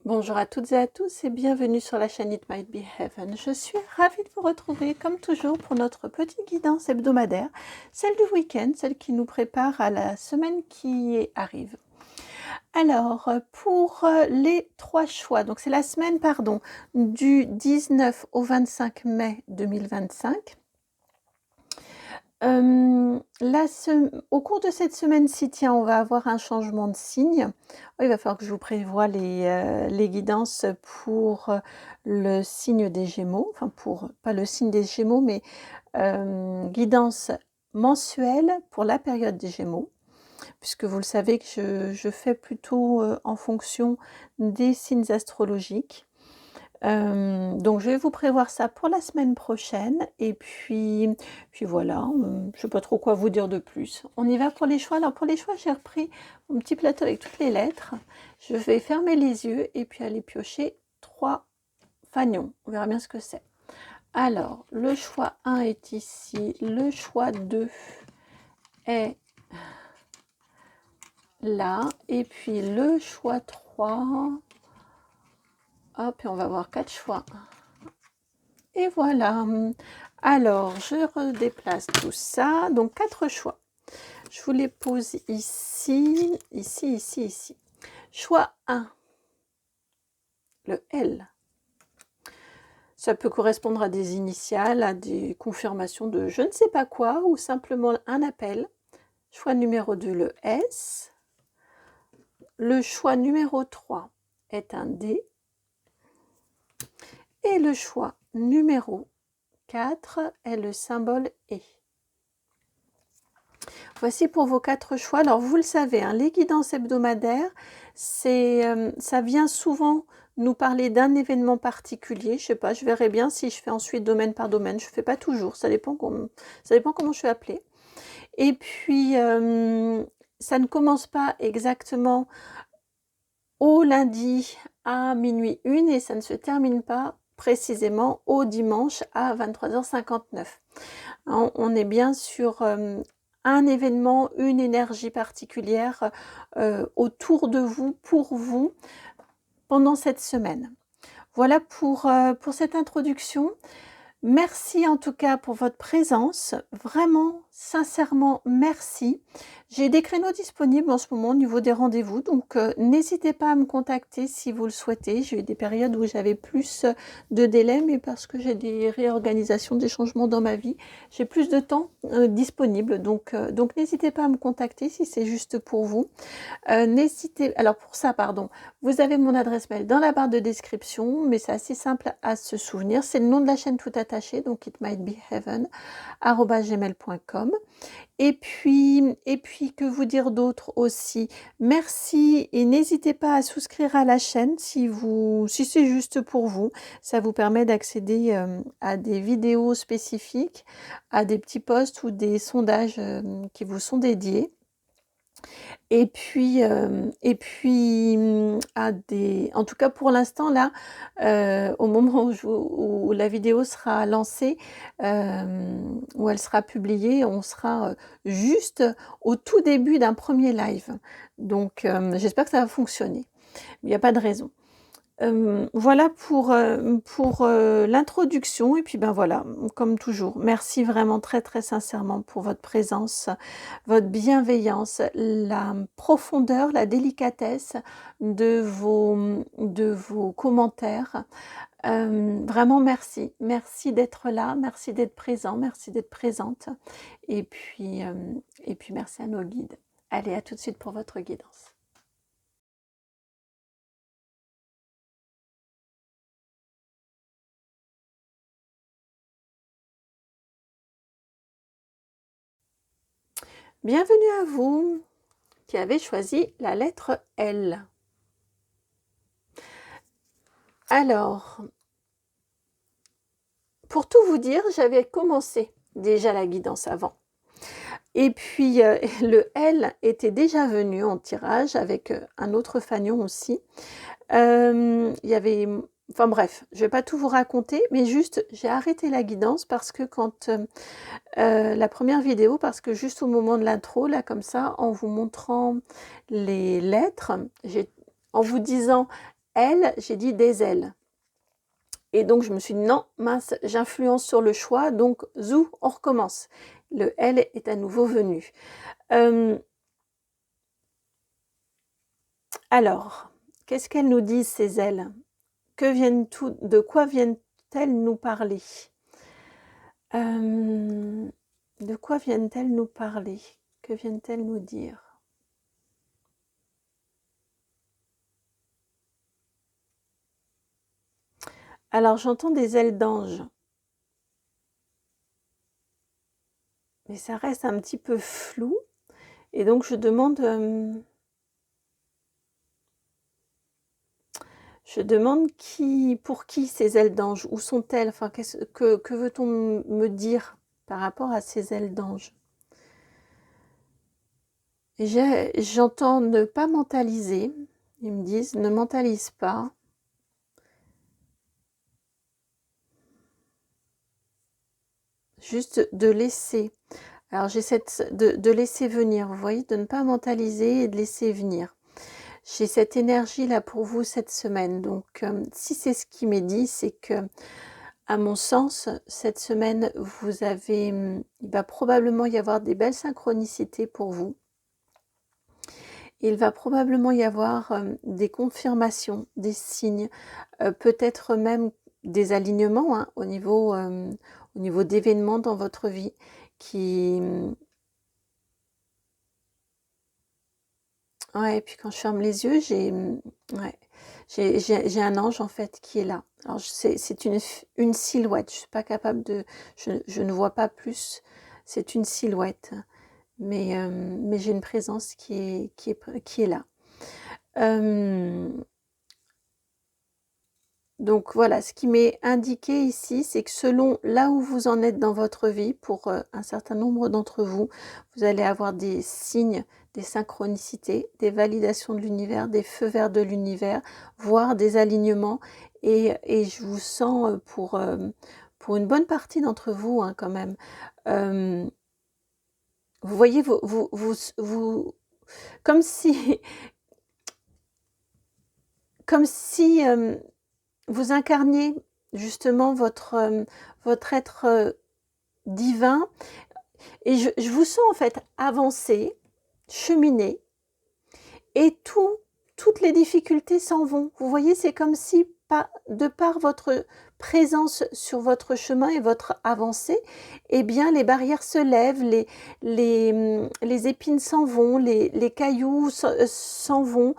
Bonjour à toutes et à tous et bienvenue sur la chaîne It Might Be Heaven. Je suis ravie de vous retrouver comme toujours pour notre petite guidance hebdomadaire, celle du week-end, celle qui nous prépare à la semaine qui arrive. Alors, pour les 3 choix, donc c'est la semaine, du 19 au 25 mai 2025. Au cours de cette semaine-ci, tiens, on va avoir un changement de signe. Il va falloir que je vous prévoie les guidances pour le signe des Gémeaux, enfin pas le signe des Gémeaux, mais guidance mensuelle pour la période des Gémeaux, puisque vous le savez que je fais plutôt en fonction des signes astrologiques. Donc je vais vous prévoir ça pour la semaine prochaine et puis voilà, je sais pas trop quoi vous dire de plus. On y va pour les choix. Alors pour les choix, j'ai repris mon petit plateau avec toutes les lettres. Je vais fermer les yeux et puis aller piocher 3 fanions. On verra bien ce que c'est. Alors, le choix 1 est ici, le choix 2 est là et puis le choix 3. Hop, et on va voir 4 choix. Et voilà. Alors, je redéplace tout ça. Donc, 4 choix. Je vous les pose ici, ici, ici, ici. Choix 1, le L. Ça peut correspondre à des initiales, à des confirmations de je ne sais pas quoi, ou simplement un appel. Choix numéro 2, le S. Le choix numéro 3 est un D. Et le choix numéro 4 est le symbole E. Voici pour vos 4 choix. Alors vous le savez, hein, les guidances hebdomadaires, ça vient souvent nous parler d'un événement particulier. Je sais pas, je verrai bien si je fais ensuite domaine par domaine. Je ne fais pas toujours, ça dépend comment je suis appelée. Et puis, ça ne commence pas exactement au lundi à minuit 1 et ça ne se termine pas précisément au dimanche à 23h59. On est bien sur un événement, une énergie particulière autour de vous, pour vous, pendant cette semaine. Voilà pour cette introduction. Merci en tout cas pour votre présence, vraiment, sincèrement, merci. J'ai des créneaux disponibles en ce moment au niveau des rendez-vous, donc n'hésitez pas à me contacter si vous le souhaitez. J'ai eu des périodes où j'avais plus de délai, mais parce que j'ai des réorganisations, des changements dans ma vie, j'ai plus de temps disponible, donc n'hésitez pas à me contacter si c'est juste pour vous. Alors pour ça, vous avez mon adresse mail dans la barre de description, mais c'est assez simple à se souvenir. C'est le nom de la chaîne tout attaché, donc itmightbeheaven@gmail.com. Et puis que vous dire d'autre aussi? Merci et n'hésitez pas à souscrire à la chaîne si c'est juste pour vous. Ça vous permet d'accéder à des vidéos spécifiques, à des petits posts ou des sondages qui vous sont dédiés. Et puis en tout cas pour l'instant là, au moment où la vidéo sera lancée, où elle sera publiée, on sera juste au tout début d'un premier live. Donc j'espère que ça va fonctionner. Il n'y a pas de raison. Voilà pour l'introduction et puis voilà, comme toujours, merci vraiment très très sincèrement pour votre présence, votre bienveillance, la profondeur, la délicatesse de vos commentaires. Vraiment merci. Merci d'être là, merci d'être présent, merci d'être présente et puis merci à nos guides. Allez, à tout de suite pour votre guidance. Bienvenue à vous qui avez choisi la lettre L. Alors, pour tout vous dire, j'avais commencé déjà la guidance avant. Et puis, le L était déjà venu en tirage avec un autre fanion aussi. Il y avait... Enfin bref, je ne vais pas tout vous raconter, mais juste, j'ai arrêté la guidance parce que quand... la première vidéo, parce que juste au moment de l'intro, là comme ça, en vous montrant les lettres, en vous disant elle, j'ai dit des ailes. Et donc, je me suis dit, non, mince, j'influence sur le choix, donc, zou, on recommence. Le elle est à nouveau venu. Alors, qu'est-ce qu'elles nous disent, ces ailes? De quoi viennent-elles nous parler? De quoi viennent-elles nous parler? Que viennent-elles nous dire? Alors, j'entends des ailes d'ange. Mais ça reste un petit peu flou. Et donc, je demande pour qui ces ailes d'ange? Où sont-elles? Enfin, que veut-on me dire par rapport à ces ailes d'ange? J'entends ne pas mentaliser. Ils me disent, ne mentalise pas. Juste de laisser. Alors, j'essaie de laisser venir, vous voyez, de ne pas mentaliser et de laisser venir. J'ai cette énergie-là pour vous cette semaine. Donc, si c'est ce qui m'est dit, c'est que, à mon sens, cette semaine, il va probablement y avoir des belles synchronicités pour vous. Il va probablement y avoir des confirmations, des signes, peut-être même des alignements hein, au niveau d'événements dans votre vie qui... Ouais, et puis quand je ferme les yeux, j'ai un ange en fait qui est là. Alors c'est une silhouette, je suis pas capable de... Je ne vois pas plus, c'est une silhouette, mais j'ai une présence qui est là. Donc voilà, ce qui m'est indiqué ici, c'est que selon là où vous en êtes dans votre vie, pour un certain nombre d'entre vous, vous allez avoir des signes, des synchronicités, des validations de l'univers, des feux verts de l'univers, voire des alignements. Et je vous sens pour une bonne partie d'entre vous hein, quand même. Vous voyez, comme si, comme si vous incarniez justement votre être divin et je vous sens en fait avancer, cheminer et toutes les difficultés s'en vont. Vous voyez, c'est comme si de par votre présence sur votre chemin et votre avancée, eh bien les barrières se lèvent, les épines s'en vont, les cailloux s'en vont,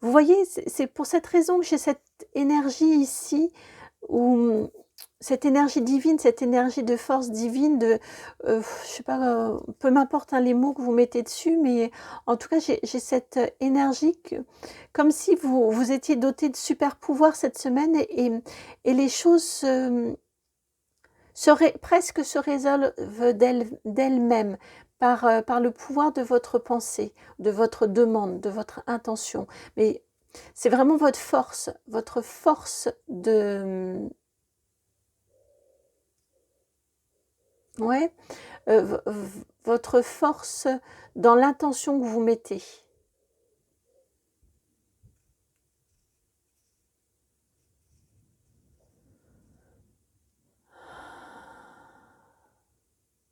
vous voyez, c'est pour cette raison que j'ai cette énergie ici, où cette énergie divine, cette énergie de force divine, je sais pas, peu m'importe hein, les mots que vous mettez dessus, mais en tout cas, j'ai cette énergie comme si vous étiez doté de super pouvoirs cette semaine et les choses presque se résolvent d'elles-mêmes par le pouvoir de votre pensée, de votre demande, de votre intention. Mais c'est vraiment votre force de... Ouais, votre force dans l'intention que vous mettez.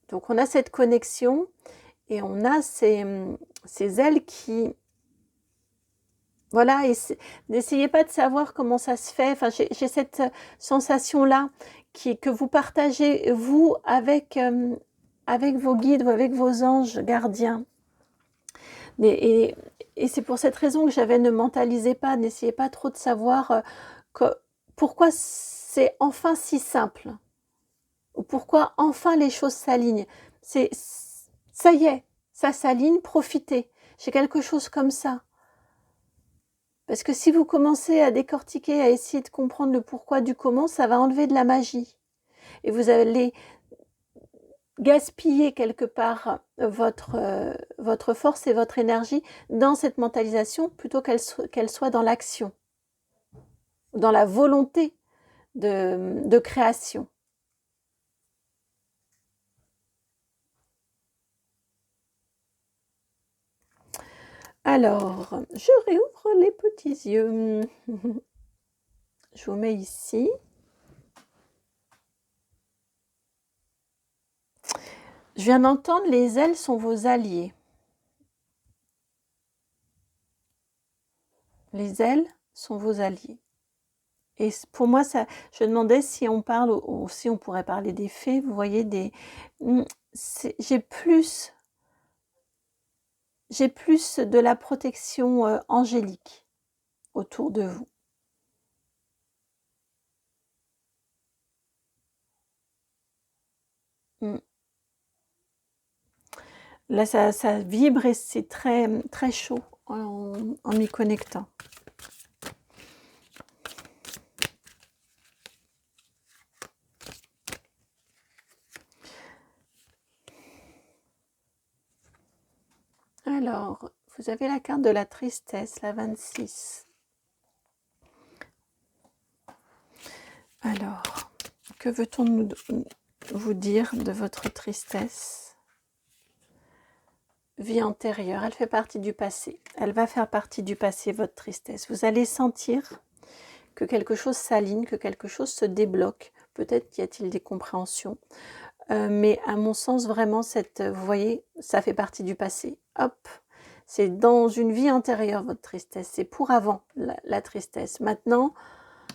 Donc on a cette connexion et on a ces ailes qui... Voilà, et n'essayez pas de savoir comment ça se fait. Enfin, j'ai cette sensation-là que vous partagez, vous, avec vos guides ou avec vos anges gardiens. Et, et c'est pour cette raison que j'avais ne mentalisez pas, n'essayez pas trop de savoir pourquoi c'est enfin si simple. Ou pourquoi enfin les choses s'alignent. Ça y est, ça s'aligne, profitez. J'ai quelque chose comme ça. Parce que si vous commencez à décortiquer, à essayer de comprendre le pourquoi du comment, ça va enlever de la magie. Et vous allez gaspiller quelque part votre force et votre énergie dans cette mentalisation plutôt qu'elle soit dans l'action, dans la volonté de création. Alors, je réouvre les petits yeux. Je vous mets ici. Je viens d'entendre, les ailes sont vos alliés. Les ailes sont vos alliés. Et pour moi, ça, je demandais si on parle, ou si on pourrait parler des fées. Vous voyez, j'ai plus de la protection angélique autour de vous. Là, ça vibre et c'est très, très chaud en m'y connectant. Alors, vous avez la carte de la tristesse, la 26. Alors, que veut-on vous dire de votre tristesse? Vie antérieure, elle fait partie du passé. Elle va faire partie du passé, votre tristesse. Vous allez sentir que quelque chose s'aligne, que quelque chose se débloque. Peut-être y a-t-il des compréhensions. Mais à mon sens, vraiment, vous voyez, ça fait partie du passé. Hop, c'est dans une vie antérieure, votre tristesse. C'est pour avant, la tristesse. Maintenant,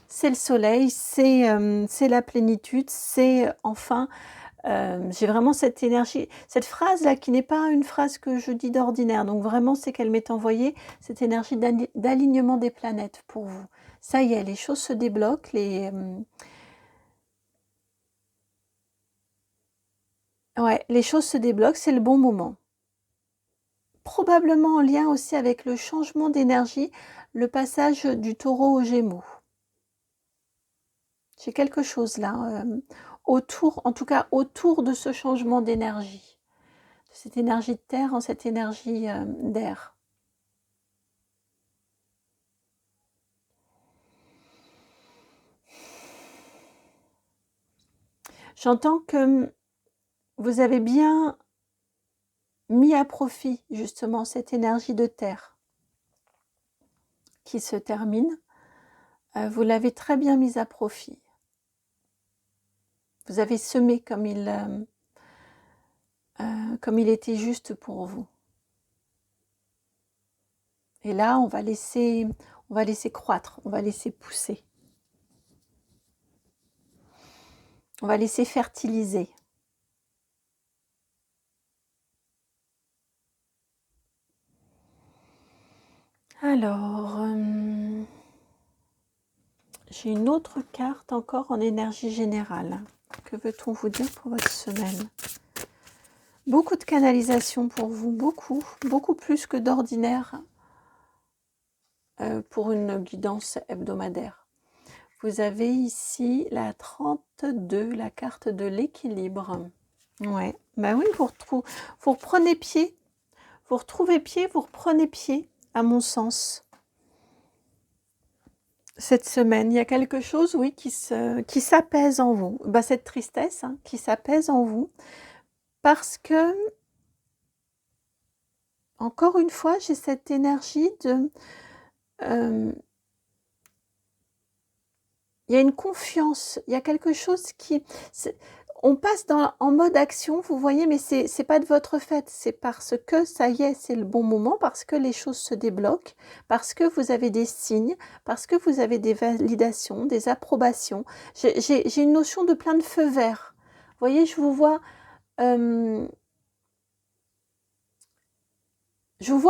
c'est le soleil, c'est la plénitude, c'est enfin... j'ai vraiment cette énergie, cette phrase-là qui n'est pas une phrase que je dis d'ordinaire. Donc vraiment, c'est qu'elle m'est envoyée, cette énergie d'alignement des planètes pour vous. Ça y est, les choses se débloquent, les choses se débloquent, c'est le bon moment. Probablement en lien aussi avec le changement d'énergie, le passage du taureau au gémeaux. J'ai quelque chose là, autour, en tout cas autour de ce changement d'énergie, de cette énergie de terre en cette énergie d'air. J'entends que vous avez bien mis à profit justement cette énergie de terre qui se termine. Vous l'avez très bien mise à profit. Vous avez semé comme il était juste pour vous. Et là, on va laisser croître, on va laisser pousser. On va laisser fertiliser. Alors, j'ai une autre carte encore en énergie générale. Que veut-on vous dire pour votre semaine? Beaucoup de canalisation pour vous, beaucoup plus que d'ordinaire pour une guidance hebdomadaire. Vous avez ici la 32, la carte de l'équilibre. Ouais, bah oui, vous reprenez pied, vous retrouvez pied, vous reprenez pied, à mon sens. Cette semaine, il y a quelque chose, oui, qui s'apaise en vous. Bah, cette tristesse qui s'apaise en vous parce que, encore une fois, j'ai cette énergie de... il y a une confiance, il y a quelque chose qui... On passe en mode action, vous voyez, mais c'est pas de votre fait, c'est parce que ça y est, c'est le bon moment, parce que les choses se débloquent, parce que vous avez des signes, parce que vous avez des validations, des approbations. J'ai une notion de plein de feux verts. Vous voyez, je vous vois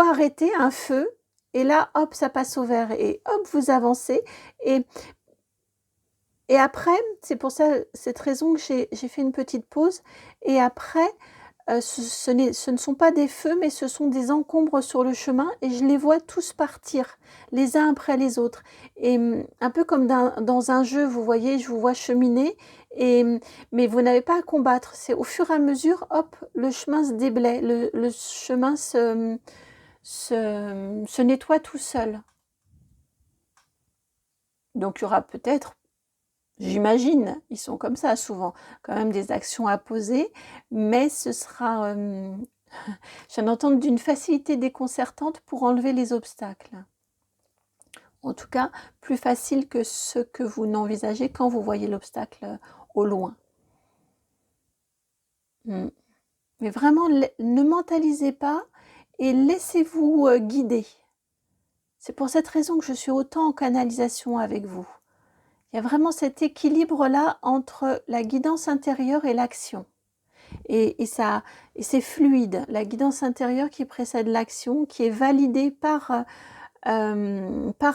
arrêter un feu, et là, hop, ça passe au vert, et hop, vous avancez, et après, c'est pour cette raison que j'ai fait une petite pause. Et après, ce ne sont pas des feux, mais ce sont des encombres sur le chemin. Et je les vois tous partir, les uns après les autres. Et un peu comme dans un jeu, vous voyez, je vous vois cheminer. Mais vous n'avez pas à combattre. C'est au fur et à mesure, hop, le chemin se déblaye. Le chemin se nettoie tout seul. Donc, il y aura peut-être... J'imagine, ils sont comme ça souvent, quand même des actions à poser, mais ce sera Je viens d'entendre d'une facilité déconcertante pour enlever les obstacles. En tout cas, plus facile que ce que vous n'envisagez quand vous voyez l'obstacle au loin. Mais vraiment, ne mentalisez pas et laissez-vous guider. C'est pour cette raison que je suis autant en canalisation avec vous. Il y a vraiment cet équilibre-là entre la guidance intérieure et l'action. Et c'est fluide, la guidance intérieure qui précède l'action, qui est validée par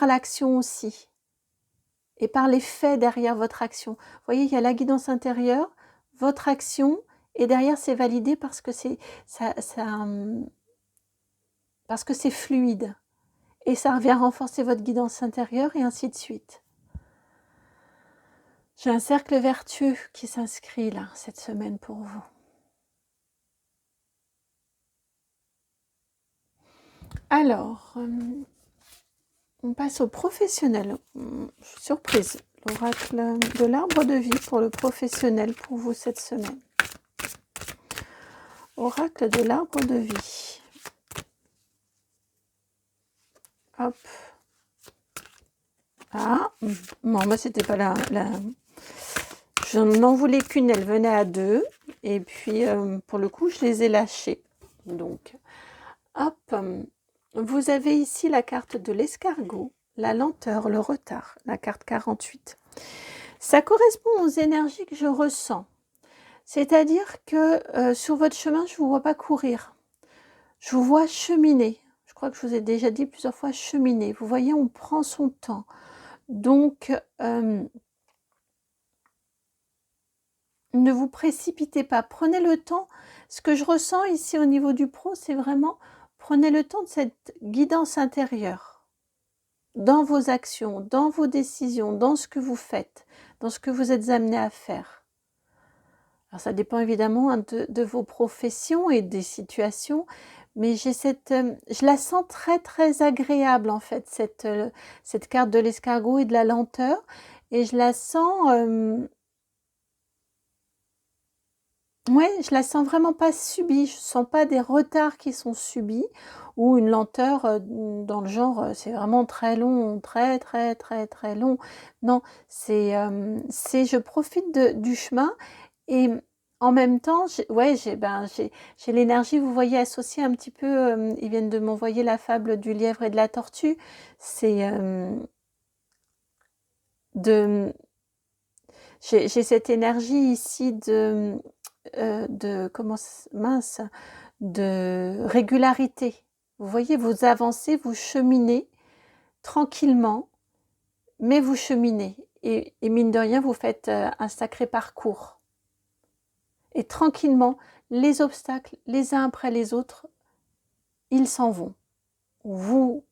l'action aussi, et par les faits derrière votre action. Vous voyez, il y a la guidance intérieure, votre action, et derrière c'est validé parce que parce que c'est fluide. Et ça revient renforcer votre guidance intérieure et ainsi de suite. J'ai un cercle vertueux qui s'inscrit là, cette semaine pour vous. Alors, on passe au professionnel. Je suis surprise. L'oracle de l'arbre de vie pour le professionnel pour vous cette semaine. Oracle de l'arbre de vie. Hop. Ah, non, bah c'était pas la... Je n'en voulais qu'une, elle venait à 2. Et puis, pour le coup, je les ai lâchées. Donc, hop. Vous avez ici la carte de l'escargot, la lenteur, le retard, la carte 48. Ça correspond aux énergies que je ressens. C'est-à-dire que sur votre chemin, je ne vous vois pas courir. Je vous vois cheminer. Je crois que je vous ai déjà dit plusieurs fois cheminer. Vous voyez, on prend son temps. Donc, ne vous précipitez pas. Prenez le temps. Ce que je ressens ici au niveau du pro, c'est vraiment prenez le temps de cette guidance intérieure dans vos actions, dans vos décisions, dans ce que vous faites, dans ce que vous êtes amené à faire. Alors ça dépend évidemment de vos professions et des situations, mais j'ai je la sens très très agréable en fait, cette carte de l'escargot et de la lenteur, et je la sens... Ouais, je la sens vraiment pas subie, je sens pas des retards qui sont subis ou une lenteur dans le genre c'est vraiment très long, très très très très long. Non, c'est je profite du chemin et en même temps, j'ai l'énergie, vous voyez, associée un petit peu, ils viennent de m'envoyer la fable du lièvre et de la tortue. C'est j'ai cette énergie ici de régularité. Vous voyez, vous avancez, vous cheminez tranquillement, mais vous cheminez. Et mine de rien, vous faites un sacré parcours. Et tranquillement, les obstacles, les uns après les autres, ils s'en vont. Vous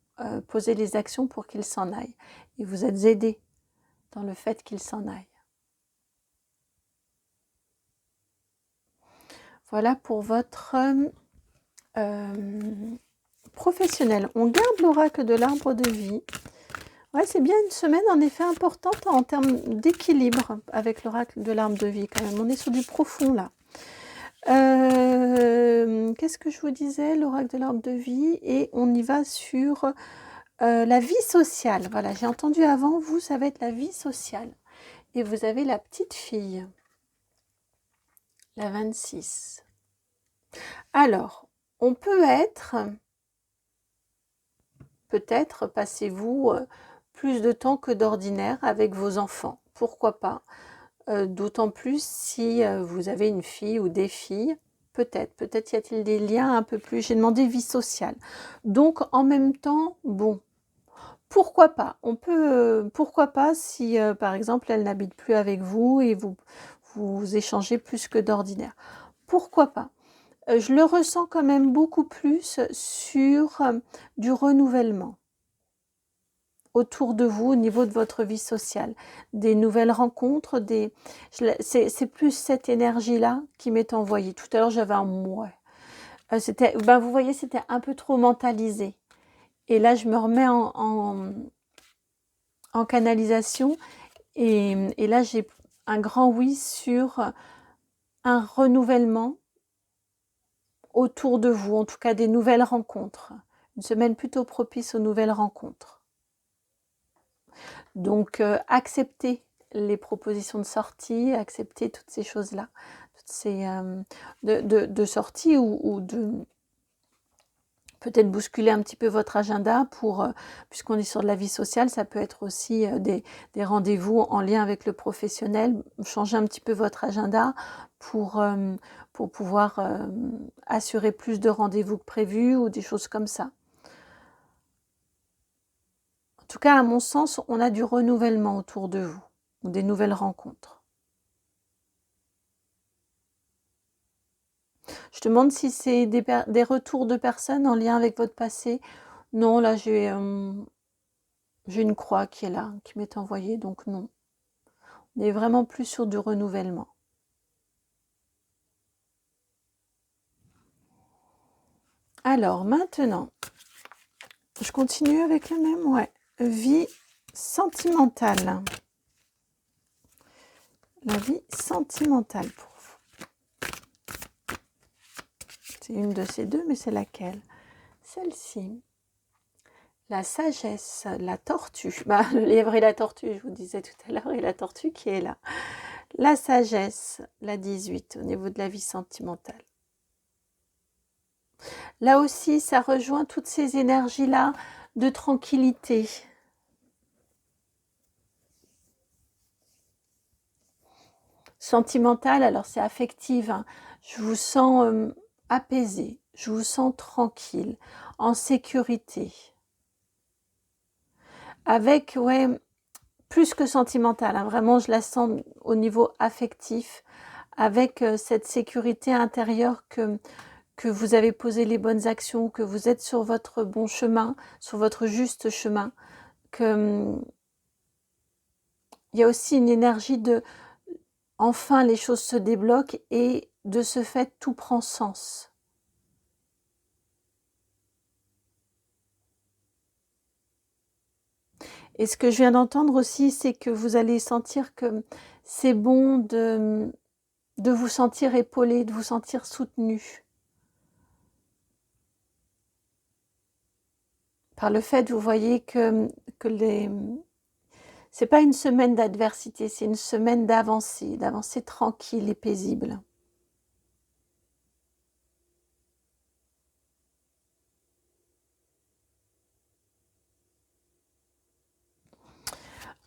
posez les actions pour qu'ils s'en aillent. Et vous êtes aidé dans le fait qu'ils s'en aillent. Voilà pour votre professionnel. On garde l'oracle de l'arbre de vie. Ouais, c'est bien une semaine en effet importante en termes d'équilibre avec l'oracle de l'arbre de vie quand même. On est sur du profond là. Qu'est-ce que je vous disais? L'oracle de l'arbre de vie, et on y va sur la vie sociale. Voilà, j'ai entendu avant, vous, ça va être la vie sociale. Et vous avez la petite fille, la 26. Alors, on peut être, peut-être passez-vous plus de temps que d'ordinaire avec vos enfants. Pourquoi pas? D'autant plus si vous avez une fille ou des filles. Peut-être y a-t-il des liens un peu plus... J'ai demandé vie sociale. Donc, en même temps, bon, pourquoi pas? On peut, pourquoi pas si, par exemple, elle n'habite plus avec vous et vous échangez plus que d'ordinaire. Pourquoi pas? Je le ressens quand même beaucoup plus sur du renouvellement autour de vous au niveau de votre vie sociale, des nouvelles rencontres, c'est plus cette énergie-là qui m'est envoyée. Tout à l'heure, j'avais un mouais. Vous voyez, c'était un peu trop mentalisé. Et là, je me remets en canalisation et là, j'ai un grand oui sur un renouvellement autour de vous, en tout cas des nouvelles rencontres. Une semaine plutôt propice aux nouvelles rencontres. Donc, acceptez les propositions de sortie, acceptez toutes ces choses-là, toutes ces de sortie ou de peut-être bousculer un petit peu votre agenda pour, puisqu'on est sur de la vie sociale, ça peut être aussi des rendez-vous en lien avec le professionnel, changer un petit peu votre agenda pour pouvoir assurer plus de rendez-vous que prévu ou des choses comme ça. En tout cas, à mon sens, on a du renouvellement autour de vous, ou des nouvelles rencontres. Je te demande si c'est des retours de personnes en lien avec votre passé. Non, là, j'ai une croix qui est là, qui m'est envoyée, donc non. On est vraiment plus sur du renouvellement. Alors, maintenant, je continue avec le même, ouais. Vie sentimentale. La vie sentimentale pour vous. C'est une de ces deux, mais c'est laquelle? Celle-ci. La sagesse, la tortue. Bah, le lièvre et la tortue, je vous disais tout à l'heure, et la tortue qui est là. La sagesse, la 18, au niveau de la vie sentimentale. Là aussi, ça rejoint toutes ces énergies-là de tranquillité. Sentimentale, alors c'est affective. Hein. Je vous sens apaisé, je vous sens tranquille, en sécurité. Avec, ouais, plus que sentimentale, hein, vraiment je la sens au niveau affectif, avec cette sécurité intérieure que vous avez posé les bonnes actions, que vous êtes sur votre bon chemin, sur votre juste chemin, que il y a aussi une énergie de enfin les choses se débloquent et de ce fait tout prend sens. Et ce que je viens d'entendre aussi, c'est que vous allez sentir que c'est bon de vous sentir épaulé, de vous sentir soutenu. Par le fait, vous voyez que c'est pas une semaine d'adversité, c'est une semaine d'avancée tranquille et paisible.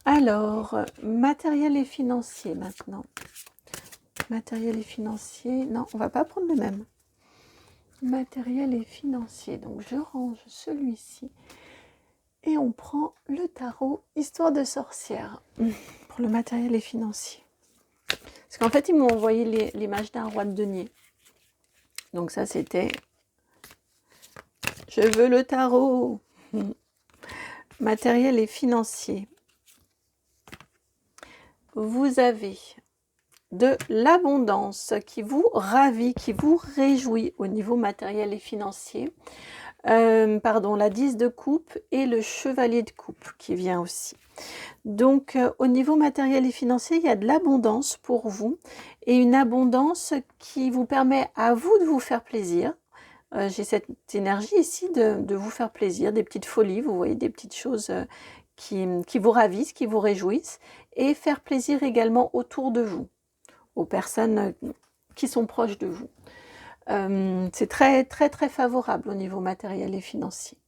Alors, matériel et financier maintenant. Matériel et financier, non, on va pas prendre le même. Matériel et financier, donc je range celui-ci. Et on prend le tarot Histoire de sorcière pour le matériel et financier. Parce qu'en fait, ils m'ont envoyé l'image d'un roi de denier. Donc ça, c'était « Je veux le tarot ». Matériel et financier. Vous avez de l'abondance qui vous ravit, qui vous réjouit au niveau matériel et financier. La 10 de coupe et le chevalier de coupe qui vient aussi. Donc, au niveau matériel et financier, il y a de l'abondance pour vous et une abondance qui vous permet à vous de vous faire plaisir. J'ai cette énergie ici de vous faire plaisir, des petites folies, vous voyez, des petites choses qui vous ravissent, qui vous réjouissent et faire plaisir également autour de vous, aux personnes qui sont proches de vous. C'est très, très, très favorable au niveau matériel et financier.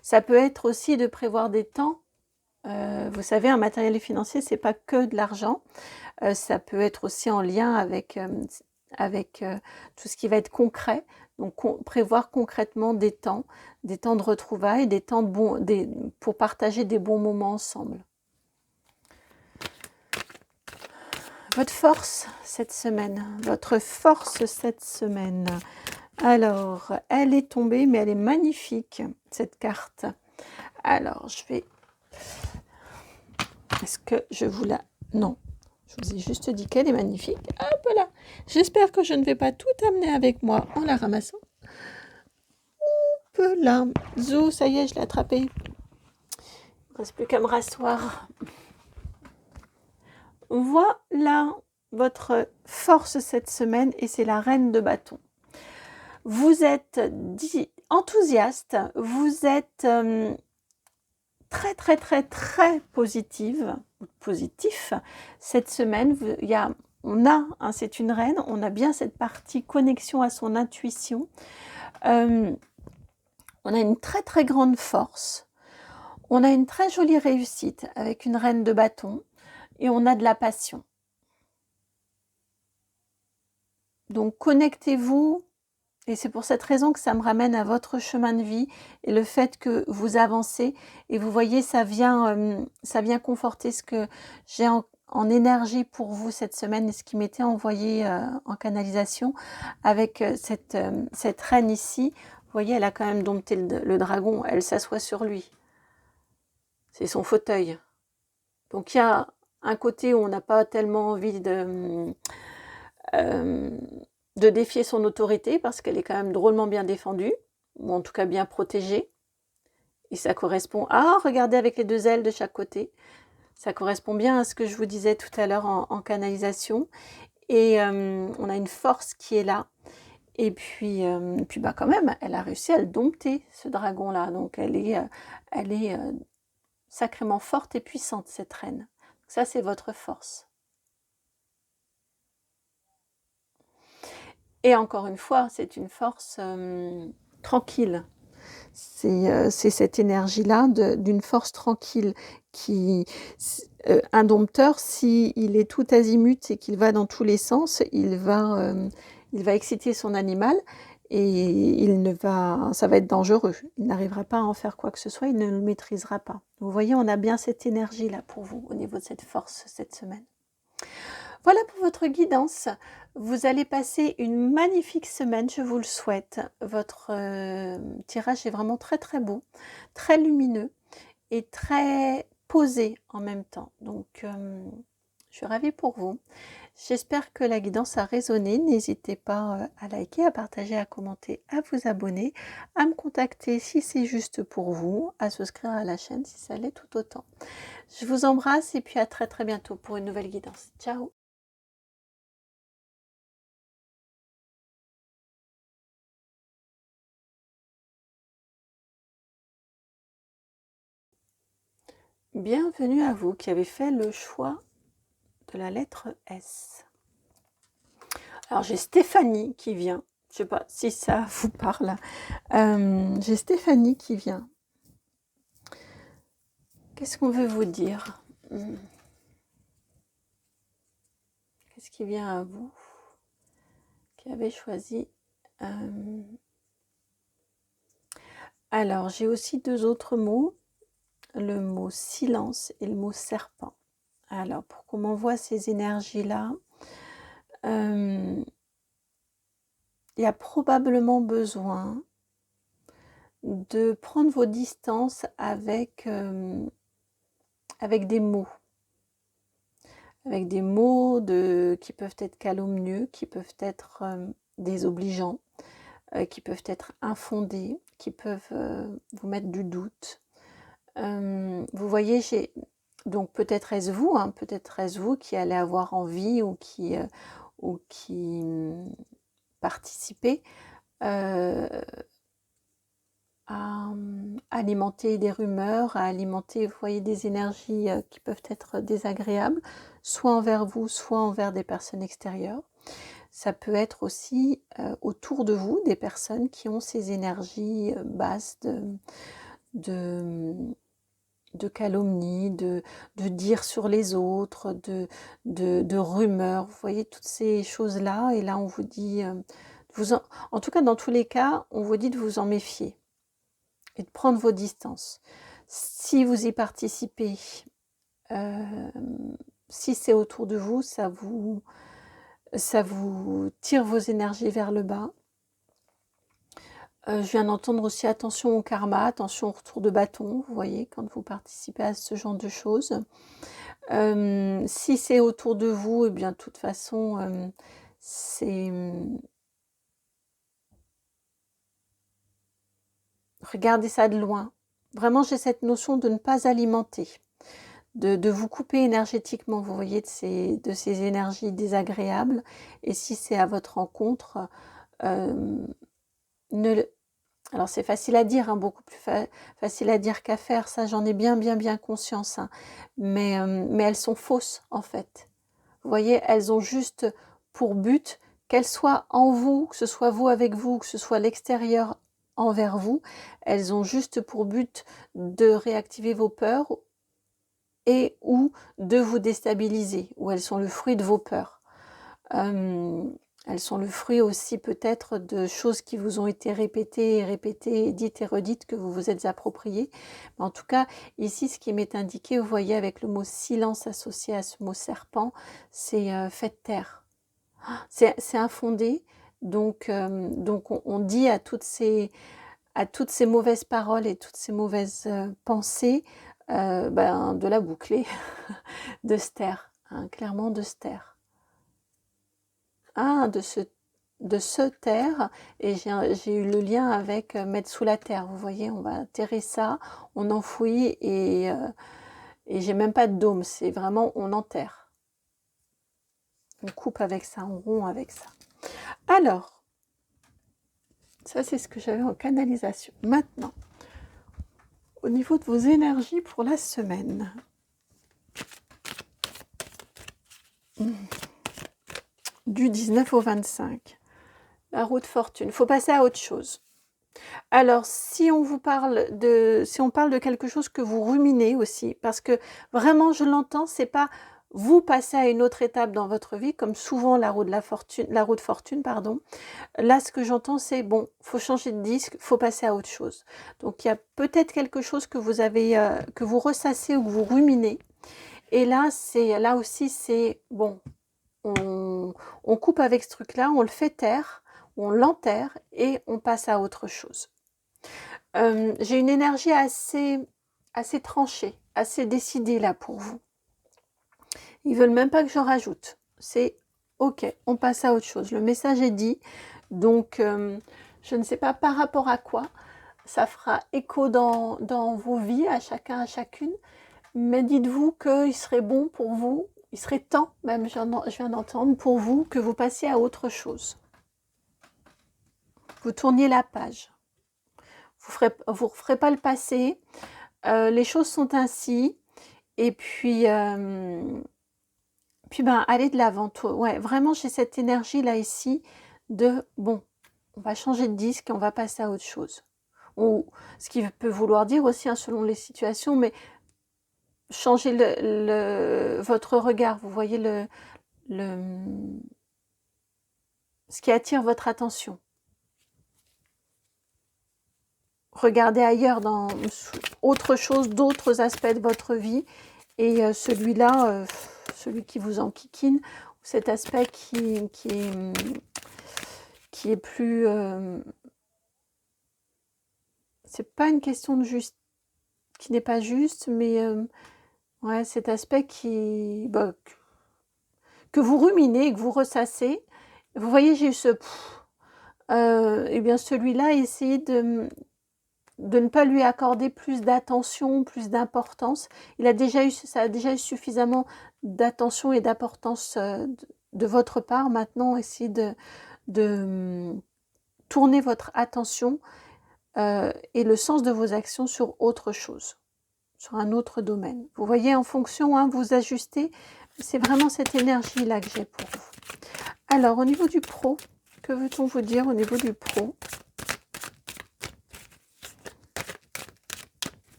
Ça peut être aussi de prévoir des temps. Vous savez, un matériel et financier, c'est pas que de l'argent. Ça peut être aussi en lien avec tout ce qui va être concret. Donc, prévoir concrètement des temps de retrouvailles, des temps pour partager des bons moments ensemble. Votre force cette semaine, Alors, elle est tombée, mais elle est magnifique, cette carte. Alors, je vais... Est-ce que je vous la... Non, je vous ai juste dit qu'elle est magnifique. Hop là. J'espère que je ne vais pas tout amener avec moi en la ramassant. Hop là. Zou, ça y est, je l'ai attrapée. Il ne reste plus qu'à me rasseoir. Voilà votre force cette semaine et c'est la reine de bâton. Vous êtes enthousiaste, vous êtes très, très, très, très positive, positif. Cette semaine, c'est une reine, on a bien cette partie connexion à son intuition. On a une très, très grande force. On a une très jolie réussite avec une reine de bâton et on a de la passion. Donc connectez-vous, et c'est pour cette raison que ça me ramène à votre chemin de vie et le fait que vous avancez. Et vous voyez, ça vient conforter ce que j'ai en énergie pour vous cette semaine et ce qui m'était envoyé en canalisation avec cette reine ici. Vous voyez, elle a quand même dompté le dragon, elle s'assoit sur lui. C'est son fauteuil. Donc il y a un côté où on n'a pas tellement envie de défier son autorité parce qu'elle est quand même drôlement bien défendue, ou en tout cas bien protégée. Et ça correspond regardez avec les deux ailes de chaque côté. Ça correspond bien à ce que je vous disais tout à l'heure en canalisation. Et on a une force qui est là. Et puis quand même, elle a réussi à le dompter, ce dragon-là. Donc elle est sacrément forte et puissante, cette reine. Ça, c'est votre force. Et encore une fois, c'est une force tranquille. C'est cette énergie-là d'une force tranquille qui, un dompteur, s'il est tout azimut et qu'il va dans tous les sens, il va exciter son animal et ça va être dangereux. Il n'arrivera pas à en faire quoi que ce soit, il ne le maîtrisera pas. Vous voyez, on a bien cette énergie-là pour vous au niveau de cette force cette semaine. Voilà pour votre guidance. Vous allez passer une magnifique semaine, je vous le souhaite. Votre tirage est vraiment très très beau, très lumineux et très posé en même temps. Donc, je suis ravie pour vous. J'espère que la guidance a résonné. N'hésitez pas à liker, à partager, à commenter, à vous abonner, à me contacter si c'est juste pour vous, à souscrire à la chaîne si ça l'est tout autant. Je vous embrasse et puis à très très bientôt pour une nouvelle guidance. Ciao! Bienvenue à vous qui avez fait le choix de la lettre S. Alors j'ai Stéphanie qui vient. Je ne sais pas si ça vous parle. J'ai Stéphanie qui vient. Qu'est-ce qu'on veut vous dire? Qu'est-ce qui vient à vous qui avez choisi? Alors j'ai aussi deux autres mots. Le mot silence et le mot serpent. Alors pour qu'on m'envoie ces énergies-là, il y a probablement besoin de prendre vos distances avec des mots. Avec des mots qui peuvent être calomnieux, qui peuvent être désobligeants, qui peuvent être infondés, qui peuvent vous mettre du doute. Vous voyez, donc peut-être est-ce vous qui allez avoir envie ou qui participez à alimenter des rumeurs, à alimenter, vous voyez, des énergies qui peuvent être désagréables, soit envers vous, soit envers des personnes extérieures. Ça peut être aussi autour de vous des personnes qui ont ces énergies basses de calomnie, de dire sur les autres, de rumeurs. Vous voyez toutes ces choses-là, et là on vous dit, en tout cas dans tous les cas, on vous dit de vous en méfier et de prendre vos distances. Si vous y participez, si c'est autour de vous, ça vous tire vos énergies vers le bas. Je viens d'entendre aussi attention au karma, attention au retour de bâton, vous voyez, quand vous participez à ce genre de choses. Si c'est autour de vous, eh bien de toute façon, regardez ça de loin. Vraiment, j'ai cette notion de ne pas alimenter, de vous couper énergétiquement, vous voyez, de ces énergies désagréables. Et si c'est à votre rencontre, ne le... Alors c'est facile à dire, hein, beaucoup plus facile à dire qu'à faire, ça j'en ai bien conscience, hein. Mais elles sont fausses en fait. Vous voyez, elles ont juste pour but, qu'elles soient en vous, que ce soit vous avec vous, que ce soit l'extérieur envers vous, elles ont juste pour but de réactiver vos peurs et ou de vous déstabiliser, ou elles sont le fruit de vos peurs. Elles sont le fruit aussi peut-être de choses qui vous ont été répétées, dites et redites, que vous vous êtes appropriées. Mais en tout cas, ici, ce qui m'est indiqué, vous voyez, avec le mot silence associé à ce mot serpent, c'est faites taire. C'est infondé. Donc on dit à toutes ces mauvaises paroles et toutes ces mauvaises pensées, de la boucler, de se taire, hein, clairement de se taire. Ah, de se taire, et j'ai eu le lien avec mettre sous la terre. Vous voyez, on va terrer ça, on enfouit, et j'ai même pas de dôme, c'est vraiment on enterre. On coupe avec ça, on rompt avec ça. Alors, ça c'est ce que j'avais en canalisation. Maintenant, au niveau de vos énergies pour la semaine. Du 19 au 25. La roue de fortune. Il faut passer à autre chose. Alors, si on parle de quelque chose que vous ruminez aussi, parce que vraiment, je l'entends, c'est pas vous passez à une autre étape dans votre vie, comme souvent la roue de fortune, pardon. Là, ce que j'entends, c'est bon, faut changer de disque, faut passer à autre chose. Donc, il y a peut-être quelque chose que vous avez, que vous ressassez ou que vous ruminez. Et là aussi, c'est bon, on coupe avec ce truc-là, on le fait taire, on l'enterre et on passe à autre chose. J'ai une énergie assez tranchée, assez décidée là pour vous. Ils veulent même pas que j'en rajoute. C'est ok, on passe à autre chose. Le message est dit, donc je ne sais pas par rapport à quoi. Ça fera écho dans vos vies, à chacun, à chacune. Mais dites-vous qu'il serait bon pour vous, il serait temps, même je viens d'entendre, pour vous, que vous passiez à autre chose. Vous tourniez la page. Vous referez pas le passé. Les choses sont ainsi. Et puis allez de l'avant. Ouais, vraiment, j'ai cette énergie-là ici de, bon, on va changer de disque et on va passer à autre chose. Ou ce qui peut vouloir dire aussi, hein, selon les situations, mais changez votre regard. Vous voyez ce qui attire votre attention. Regardez ailleurs, dans autre chose, d'autres aspects de votre vie. Et celui-là, celui qui vous enquiquine, cet aspect qui est plus... c'est pas une question de juste, qui n'est pas juste, mais ouais, cet aspect que vous ruminez, que vous ressassez. Vous voyez, j'ai eu ce... et bien celui-là, essayez de ne pas lui accorder plus d'attention, plus d'importance. Ça a déjà eu suffisamment d'attention et d'importance de votre part. Maintenant, essayez de tourner votre attention et le sens de vos actions sur autre chose, sur un autre domaine. Vous voyez, en fonction, hein, vous ajustez. C'est vraiment cette énergie-là que j'ai pour vous. Alors, au niveau du pro, que veut-on vous dire au niveau du pro ?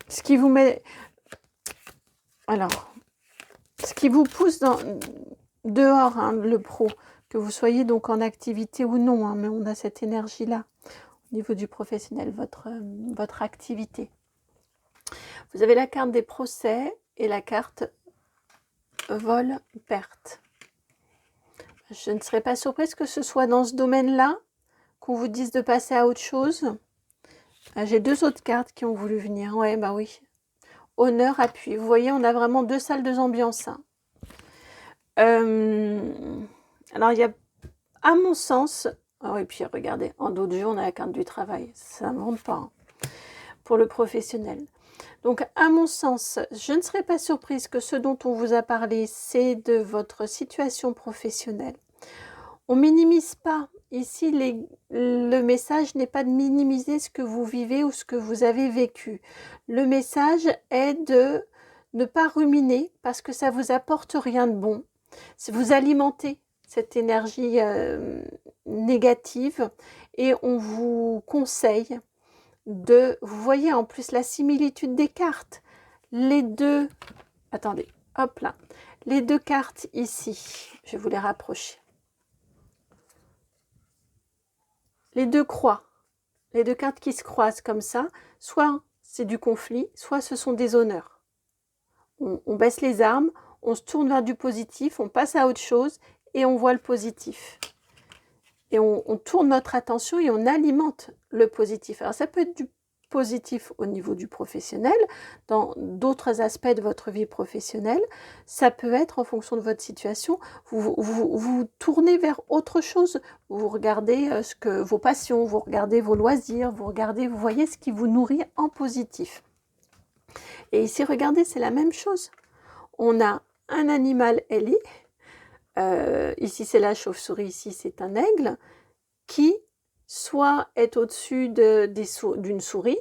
Ce qui vous met... Alors, ce qui vous pousse dehors, hein, le pro, que vous soyez donc en activité ou non, hein, mais on a cette énergie-là au niveau du professionnel, votre activité. Vous avez la carte des procès et la carte vol-perte. Je ne serais pas surprise que ce soit dans ce domaine-là qu'on vous dise de passer à autre chose. J'ai deux autres cartes qui ont voulu venir. Ouais, bah oui. Honneur, appui. Vous voyez, on a vraiment deux salles, deux ambiances. Hein. Alors, il y a, à mon sens... Ah oui, puis regardez, en dos de jeu, on a la carte du travail. Ça ne monte pas. Hein, pour le professionnel. Donc, à mon sens, je ne serais pas surprise que ce dont on vous a parlé, c'est de votre situation professionnelle. On minimise pas. Ici, le message n'est pas de minimiser ce que vous vivez ou ce que vous avez vécu. Le message est de ne pas ruminer parce que ça vous apporte rien de bon. Si vous alimentez cette énergie négative et on vous conseille vous voyez en plus la similitude des cartes. Les deux, attendez, hop là, les deux cartes ici, je vais vous les rapprocher. Les deux croix, les deux cartes qui se croisent comme ça, soit c'est du conflit, soit ce sont des honneurs. On baisse les armes, on se tourne vers du positif, on passe à autre chose et on voit le positif. Et on tourne notre attention et on alimente le positif. Alors ça peut être du positif au niveau du professionnel, dans d'autres aspects de votre vie professionnelle. Ça peut être en fonction de votre situation, vous tournez vers autre chose. Vous regardez vos passions, vous regardez vos loisirs, vous voyez ce qui vous nourrit en positif. Et ici, regardez, c'est la même chose. On a un animal ailé, ici c'est la chauve-souris, ici c'est un aigle, qui soit est au-dessus d'une souris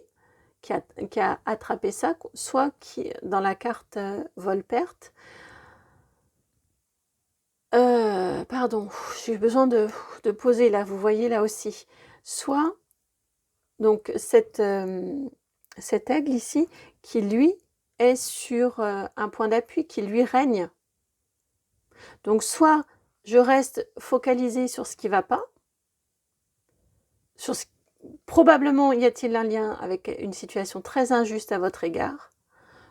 qui a attrapé ça, soit qui, dans la carte vol-perte, pardon, j'ai besoin de poser là, vous voyez là aussi, soit donc cet aigle ici qui lui est sur un point d'appui, qui lui règne. Donc soit je reste focalisée sur ce qui ne va pas, probablement y a-t-il un lien avec une situation très injuste à votre égard.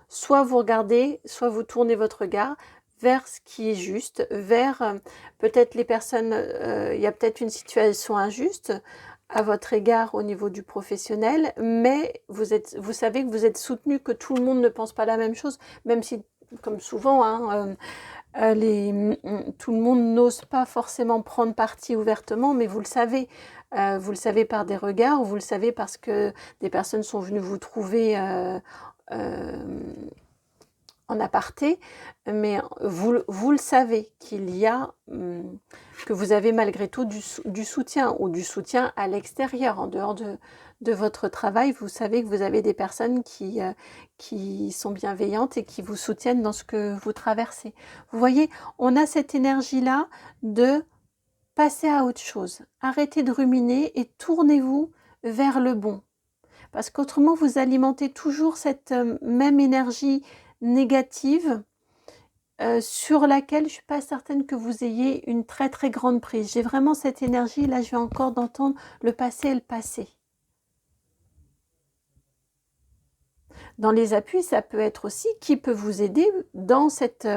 Soit vous regardez, soit vous tournez votre regard vers ce qui est juste, vers peut-être les personnes, il y a peut-être une situation injuste à votre égard au niveau du professionnel, mais vous savez que vous êtes soutenu, que tout le monde ne pense pas la même chose, même si, comme souvent, tout le monde n'ose pas forcément prendre parti ouvertement, mais vous le savez. Vous le savez par des regards, vous le savez parce que des personnes sont venues vous trouver en aparté, mais vous le savez qu'il y a, que vous avez malgré tout du soutien, ou du soutien à l'extérieur, en dehors de votre travail. Vous savez que vous avez des personnes qui sont bienveillantes et qui vous soutiennent dans ce que vous traversez. Vous voyez, on a cette énergie-là de passer à autre chose. Arrêtez de ruminer et tournez-vous vers le bon. Parce qu'autrement, vous alimentez toujours cette même énergie négative sur laquelle je ne suis pas certaine que vous ayez une très très grande prise. J'ai vraiment cette énergie, là je viens encore d'entendre le passé et le passé. Dans les appuis, ça peut être aussi qui peut vous aider dans cette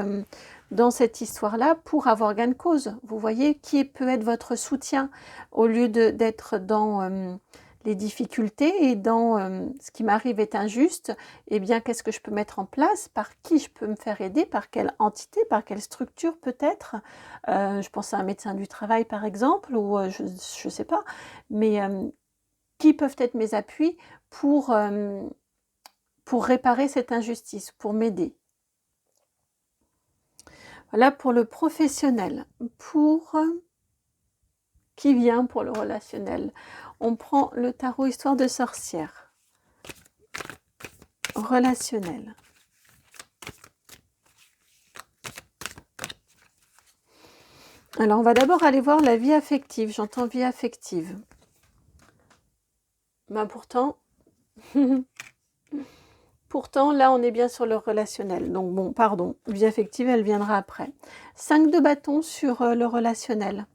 histoire-là pour avoir gain de cause. Vous voyez, qui peut être votre soutien au lieu d'être dans les difficultés et dans ce qui m'arrive est injuste, eh bien, qu'est-ce que je peux mettre en place? Par qui je peux me faire aider? Par quelle entité? Par quelle structure peut-être? Je pense à un médecin du travail, par exemple, ou je ne sais pas. Mais qui peuvent être mes appuis pour réparer cette injustice, pour m'aider? Voilà pour le professionnel. Pour qui vient pour le relationnel? On prend le tarot Histoire de sorcière. Relationnel. Alors, on va d'abord aller voir la vie affective. J'entends vie affective. Ben pourtant, là, on est bien sur le relationnel. Donc, bon, pardon, vie affective, elle viendra après. 5 de bâton sur le relationnel.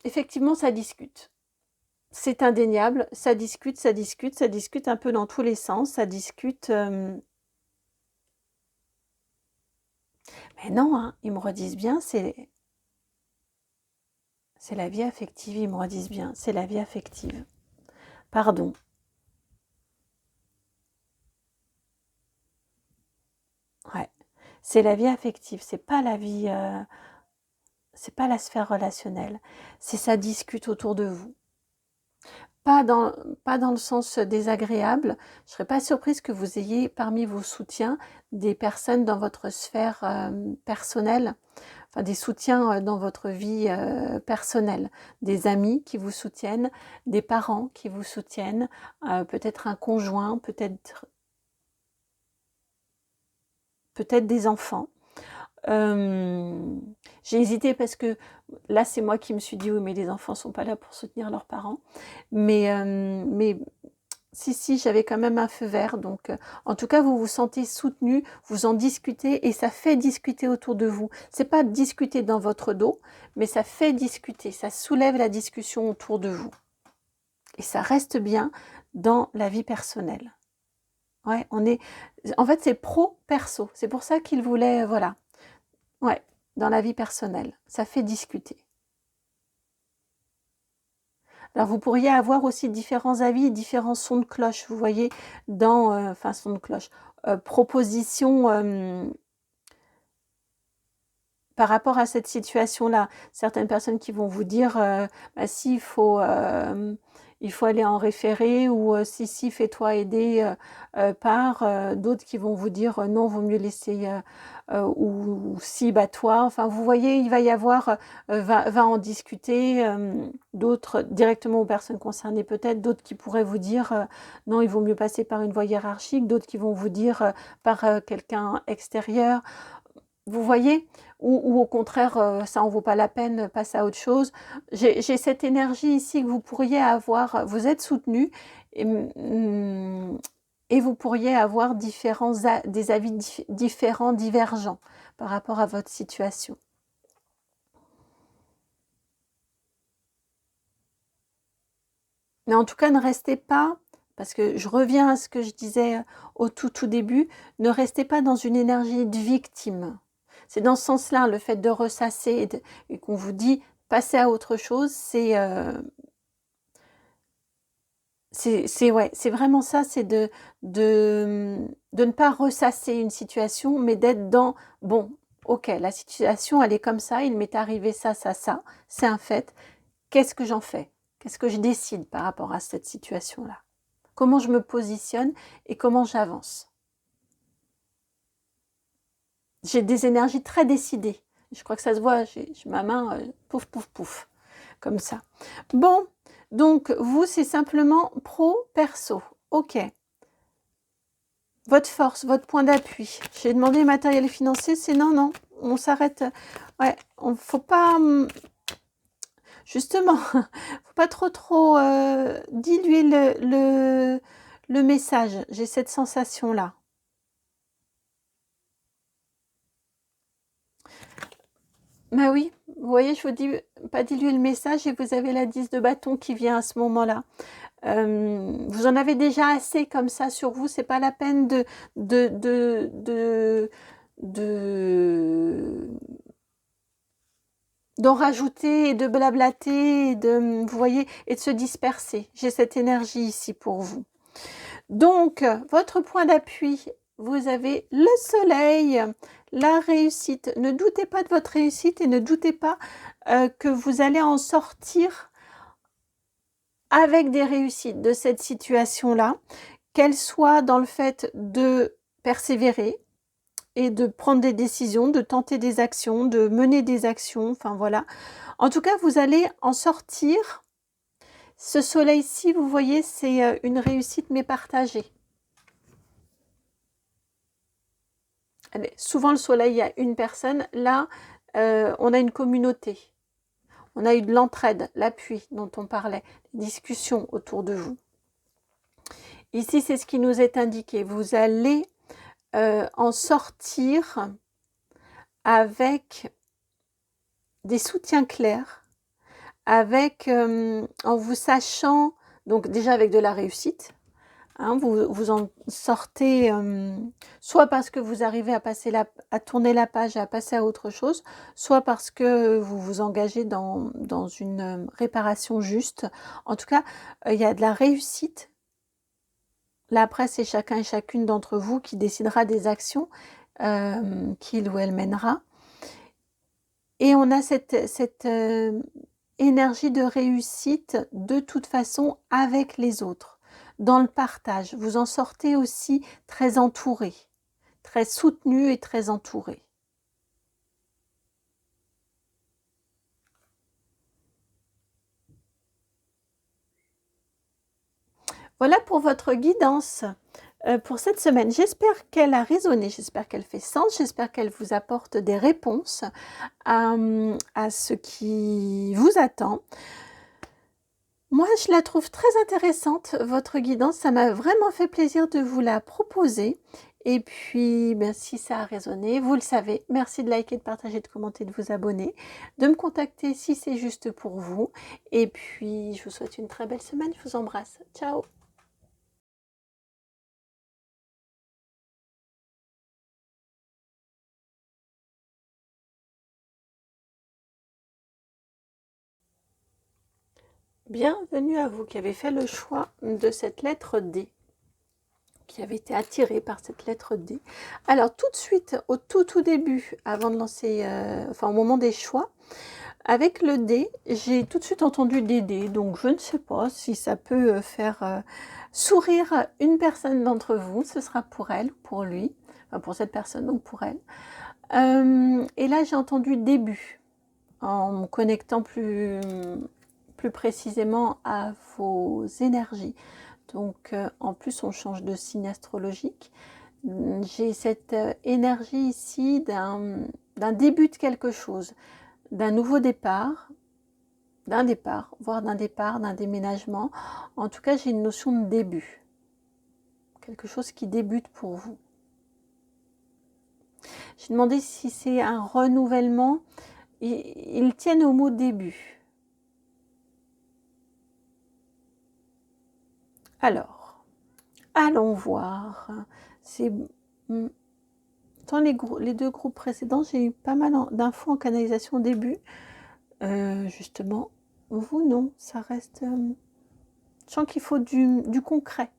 Effectivement, ça discute. C'est indéniable, ça discute un peu dans tous les sens, ça discute. Mais non, hein, ils me redisent bien, c'est la vie affective, ils me redisent bien, c'est la vie affective. Pardon. Ouais, c'est la vie affective, c'est pas la vie, c'est pas la sphère relationnelle, c'est ça discute autour de vous. Pas pas dans le sens désagréable. Je ne serais pas surprise que vous ayez parmi vos soutiens des personnes dans votre sphère personnelle, enfin des soutiens dans votre vie personnelle, des amis qui vous soutiennent, des parents qui vous soutiennent, peut-être un conjoint, peut-être des enfants. J'ai hésité parce que là c'est moi qui me suis dit oui mais les enfants sont pas là pour soutenir leurs parents, mais si j'avais quand même un feu vert, donc en tout cas vous vous sentez soutenu, vous en discutez et ça fait discuter autour de vous. C'est pas discuter dans votre dos, mais ça fait discuter, ça soulève la discussion autour de vous et ça reste bien dans la vie personnelle. Ouais, en fait c'est pro-perso, c'est pour ça qu'il voulait, voilà. Ouais, dans la vie personnelle, ça fait discuter. Alors vous pourriez avoir aussi différents avis, différents sons de cloche, vous voyez, enfin sons de cloche, propositions par rapport à cette situation-là. Certaines personnes qui vont vous dire, bah si, il faut aller en référé ou si, fais-toi aider par d'autres qui vont vous dire non, vaut mieux laisser ou si, bah toi. Enfin, vous voyez, il va y avoir, va en discuter. D'autres directement aux personnes concernées peut-être, d'autres qui pourraient vous dire non, il vaut mieux passer par une voie hiérarchique, d'autres qui vont vous dire par quelqu'un extérieur. Vous voyez? Ou au contraire, ça en vaut pas la peine, passe à autre chose. J'ai cette énergie ici que vous pourriez avoir, vous êtes soutenu et vous pourriez avoir des avis différents, divergents par rapport à votre situation. Mais en tout cas, ne restez pas, parce que je reviens à ce que je disais au tout début, ne restez pas dans une énergie de victime. C'est dans ce sens-là, le fait de ressasser et qu'on vous dit passer à autre chose, c'est vraiment ça, c'est de ne pas ressasser une situation, mais d'être dans, bon, ok, la situation, elle est comme ça, il m'est arrivé ça, c'est un fait. Qu'est-ce que j'en fais? Qu'est-ce que je décide par rapport à cette situation-là? Comment je me positionne et comment j'avance? J'ai des énergies très décidées. Je crois que ça se voit, j'ai ma main, pouf, pouf, pouf, comme ça. Bon, donc vous, c'est simplement pro-perso. Ok. Votre force, votre point d'appui. J'ai demandé matériel financier, c'est non, on s'arrête. Ouais, on faut pas... Justement, faut pas trop diluer le message. J'ai cette sensation-là. Bah oui, vous voyez, je vous dis pas diluer le message et vous avez la 10 de bâton qui vient à ce moment-là. Vous en avez déjà assez comme ça sur vous, c'est pas la peine de, de d'en rajouter et de blablater et vous voyez, et de se disperser. J'ai cette énergie ici pour vous. Donc, votre point d'appui, vous avez le soleil, la réussite. Ne doutez pas de votre réussite et ne doutez pas que vous allez en sortir avec des réussites de cette situation-là, qu'elle soit dans le fait de persévérer et de prendre des décisions, de tenter des actions, de mener des actions, enfin voilà. En tout cas, vous allez en sortir. Ce soleil-ci, vous voyez, c'est une réussite mais partagée. Souvent, le soleil, il y a une personne. Là, on a une communauté. On a eu de l'entraide, l'appui dont on parlait, les discussions autour de vous. Ici, c'est ce qui nous est indiqué. Vous allez en sortir avec des soutiens clairs, avec en vous sachant, donc déjà avec de la réussite, hein, vous en sortez soit parce que vous arrivez à tourner la page et à passer à autre chose, soit parce que vous vous engagez dans une réparation juste. En tout cas, il y a de la réussite. Là, après, c'est chacun et chacune d'entre vous qui décidera des actions qu'il ou elle mènera. Et on a cette énergie de réussite de toute façon avec les autres, dans le partage. Vous en sortez aussi très entouré, très soutenu et très entouré. Voilà pour votre guidance pour cette semaine. J'espère qu'elle a résonné, j'espère qu'elle fait sens, j'espère qu'elle vous apporte des réponses à ce qui vous attend. Moi, je la trouve très intéressante, votre guidance. Ça m'a vraiment fait plaisir de vous la proposer. Et puis, ben, si ça a résonné, vous le savez, merci de liker, de partager, de commenter, de vous abonner, de me contacter si c'est juste pour vous. Et puis, je vous souhaite une très belle semaine. Je vous embrasse. Ciao! Bienvenue à vous qui avez fait le choix de cette lettre D, qui avait été attiré par cette lettre D. Alors tout de suite, au tout début, avant de lancer, enfin au moment des choix, avec le D, j'ai tout de suite entendu Dédé, donc je ne sais pas si ça peut faire sourire une personne d'entre vous, ce sera pour elle, pour lui, enfin pour cette personne, donc pour elle. Et là j'ai entendu début, en me connectant plus précisément à vos énergies. Donc en plus on change de signe astrologique. J'ai cette énergie ici d'un début de quelque chose, d'un nouveau départ, voire d'un départ, d'un déménagement. En tout cas, j'ai une notion de début. Quelque chose qui débute pour vous. J'ai demandé si c'est un renouvellement. Ils tiennent au mot début. Alors, allons voir. C'est dans les deux groupes précédents, j'ai eu pas mal d'infos en canalisation au début. Justement, vous non, ça reste... je sens qu'il faut du concret.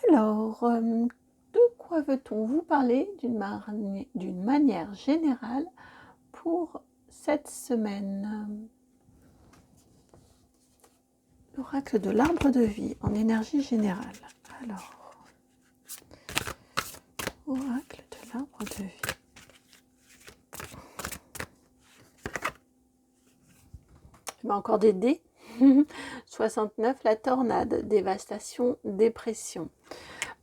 Alors, de quoi veut-on vous parler d'une manière générale pour cette semaine? L'oracle de l'arbre de vie en énergie générale. Alors, oracle de l'arbre de vie. Ben, encore des dés. 69, la tornade, dévastation, dépression.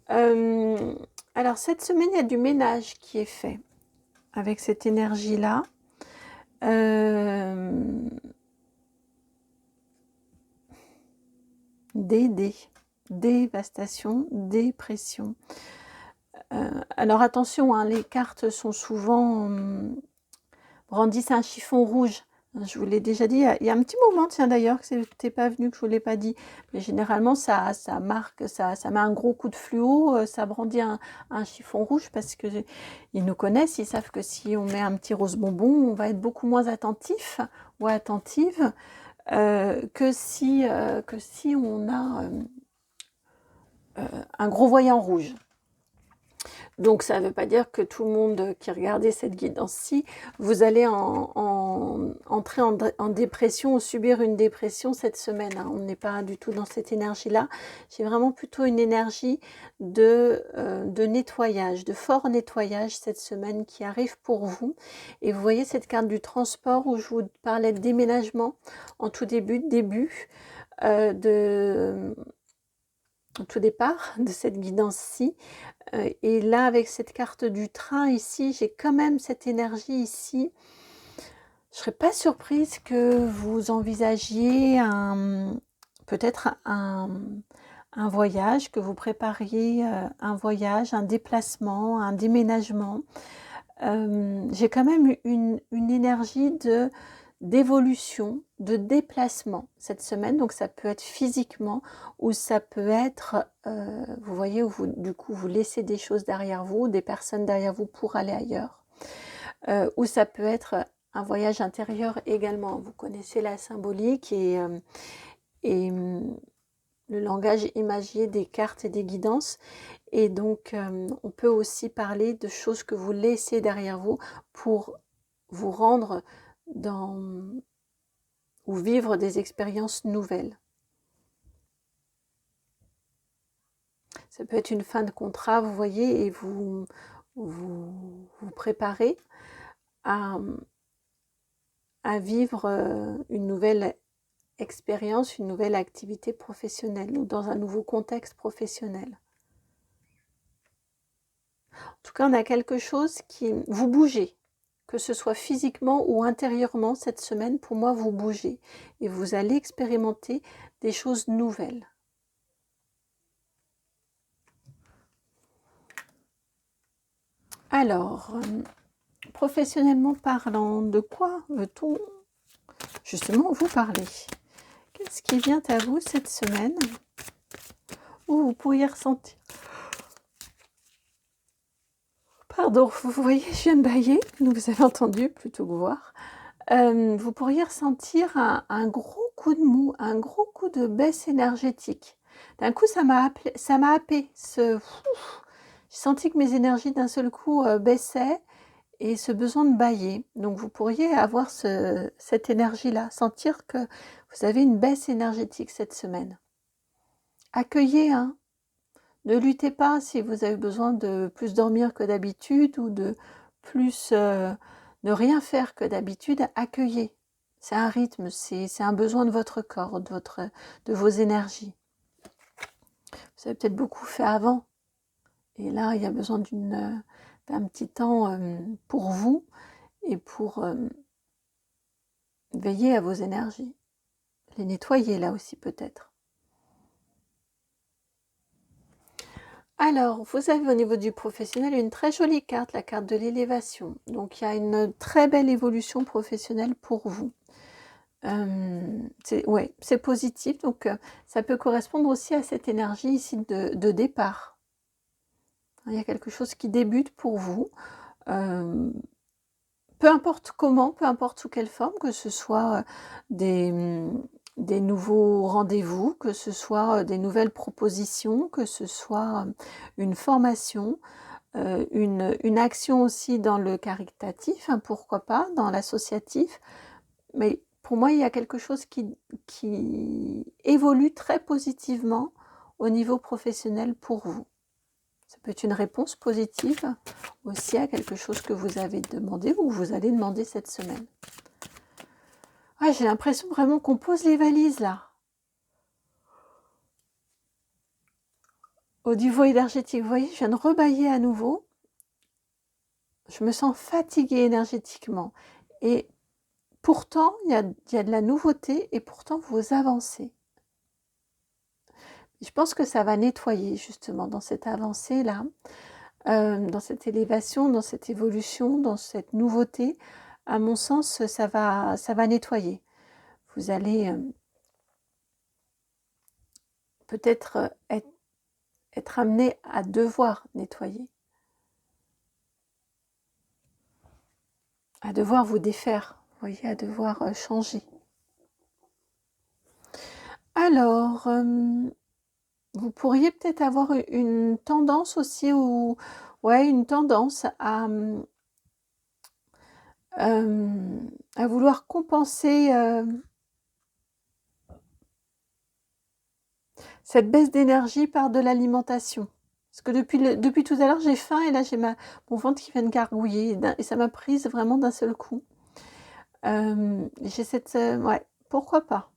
Alors cette semaine, il y a du ménage qui est fait avec cette énergie-là. Dévastation, dépression. Alors attention, hein, les cartes sont souvent brandissent un chiffon rouge. Je vous l'ai déjà dit, il y a un petit moment, tiens d'ailleurs, que c'était pas venu, que je vous l'ai pas dit. Mais généralement, ça marque, ça met un gros coup de fluo, ça brandit un chiffon rouge parce que ils nous connaissent, ils savent que si on met un petit rose bonbon, on va être beaucoup moins attentif ou attentive que si on a un gros voyant rouge. Donc ça ne veut pas dire que tout le monde qui regardait cette guidance-ci, vous allez entrer en dépression ou subir une dépression cette semaine. Hein. On n'est pas du tout dans cette énergie-là. J'ai vraiment plutôt une énergie de nettoyage, de fort nettoyage cette semaine qui arrive pour vous. Et vous voyez cette carte du transport où je vous parlais de déménagement en tout début, tout départ de cette guidance-ci. Et là, avec cette carte du train ici, j'ai quand même cette énergie ici. Je ne serais pas surprise que vous envisagiez peut-être un voyage, que vous prépariez un voyage, un déplacement, un déménagement. J'ai quand même une énergie d'évolution, de déplacement cette semaine. Donc ça peut être physiquement ou ça peut être, vous voyez, où du coup vous laissez des choses derrière vous, des personnes derrière vous pour aller ailleurs. Ou ça peut être un voyage intérieur également. Vous connaissez la symbolique et le langage imagier des cartes et des guidances. Et donc, on peut aussi parler de choses que vous laissez derrière vous pour vous rendre dans ou vivre des expériences nouvelles. Ça peut être une fin de contrat, vous voyez, et vous préparez à vivre une nouvelle expérience, une nouvelle activité professionnelle ou dans un nouveau contexte professionnel. En tout cas, on a quelque chose qui... Vous bougez, que ce soit physiquement ou intérieurement cette semaine, pour moi, vous bougez et vous allez expérimenter des choses nouvelles. Alors, professionnellement parlant, de quoi veut-on justement vous parler? Qu'est-ce qui vient à vous cette semaine où vous pourriez ressentir... Pardon, vous voyez, je viens de bâiller, donc vous avez entendu plutôt que voir. Vous pourriez ressentir un gros coup de mou, un gros coup de baisse énergétique. D'un coup, ça m'a happé. J'ai senti que mes énergies d'un seul coup baissaient et ce besoin de bâiller. Donc vous pourriez avoir cette énergie-là, sentir que vous avez une baisse énergétique cette semaine. Accueillez, hein. Ne luttez pas si vous avez besoin de plus dormir que d'habitude ou de plus ne rien faire que d'habitude. Accueillez. C'est un rythme, c'est un besoin de votre corps, de vos énergies. Vous avez peut-être beaucoup fait avant. Et là, il y a besoin d'un petit temps pour vous et pour veiller à vos énergies. Les nettoyer là aussi peut-être. Alors, vous avez au niveau du professionnel une très jolie carte, la carte de l'élévation. Donc, il y a une très belle évolution professionnelle pour vous. C'est positif, donc ça peut correspondre aussi à cette énergie ici de départ. Il y a quelque chose qui débute pour vous. Peu importe comment, peu importe sous quelle forme, que ce soit des nouveaux rendez-vous, que ce soit des nouvelles propositions, que ce soit une formation, une action aussi dans le caritatif, hein, pourquoi pas, dans l'associatif. Mais pour moi, il y a quelque chose qui évolue très positivement au niveau professionnel pour vous. Ça peut être une réponse positive aussi à quelque chose que vous avez demandé ou vous allez demander cette semaine. Ah, j'ai l'impression vraiment qu'on pose les valises là. Au niveau énergétique, vous voyez, je viens de rebailler à nouveau. Je me sens fatiguée énergétiquement. Et pourtant, il y a de la nouveauté et pourtant vous avancez. Je pense que ça va nettoyer justement dans cette avancée-là, dans cette élévation, dans cette évolution, dans cette nouveauté. À mon sens, ça va nettoyer. Vous allez peut-être être amené à devoir nettoyer, à devoir vous défaire, vous voyez, à devoir changer. Alors, vous pourriez peut-être avoir une tendance aussi, une tendance à vouloir compenser cette baisse d'énergie par de l'alimentation. Parce que depuis tout à l'heure, j'ai faim et là, j'ai mon ventre qui vient de gargouiller et ça m'a prise vraiment d'un seul coup. J'ai cette... ouais, pourquoi pas.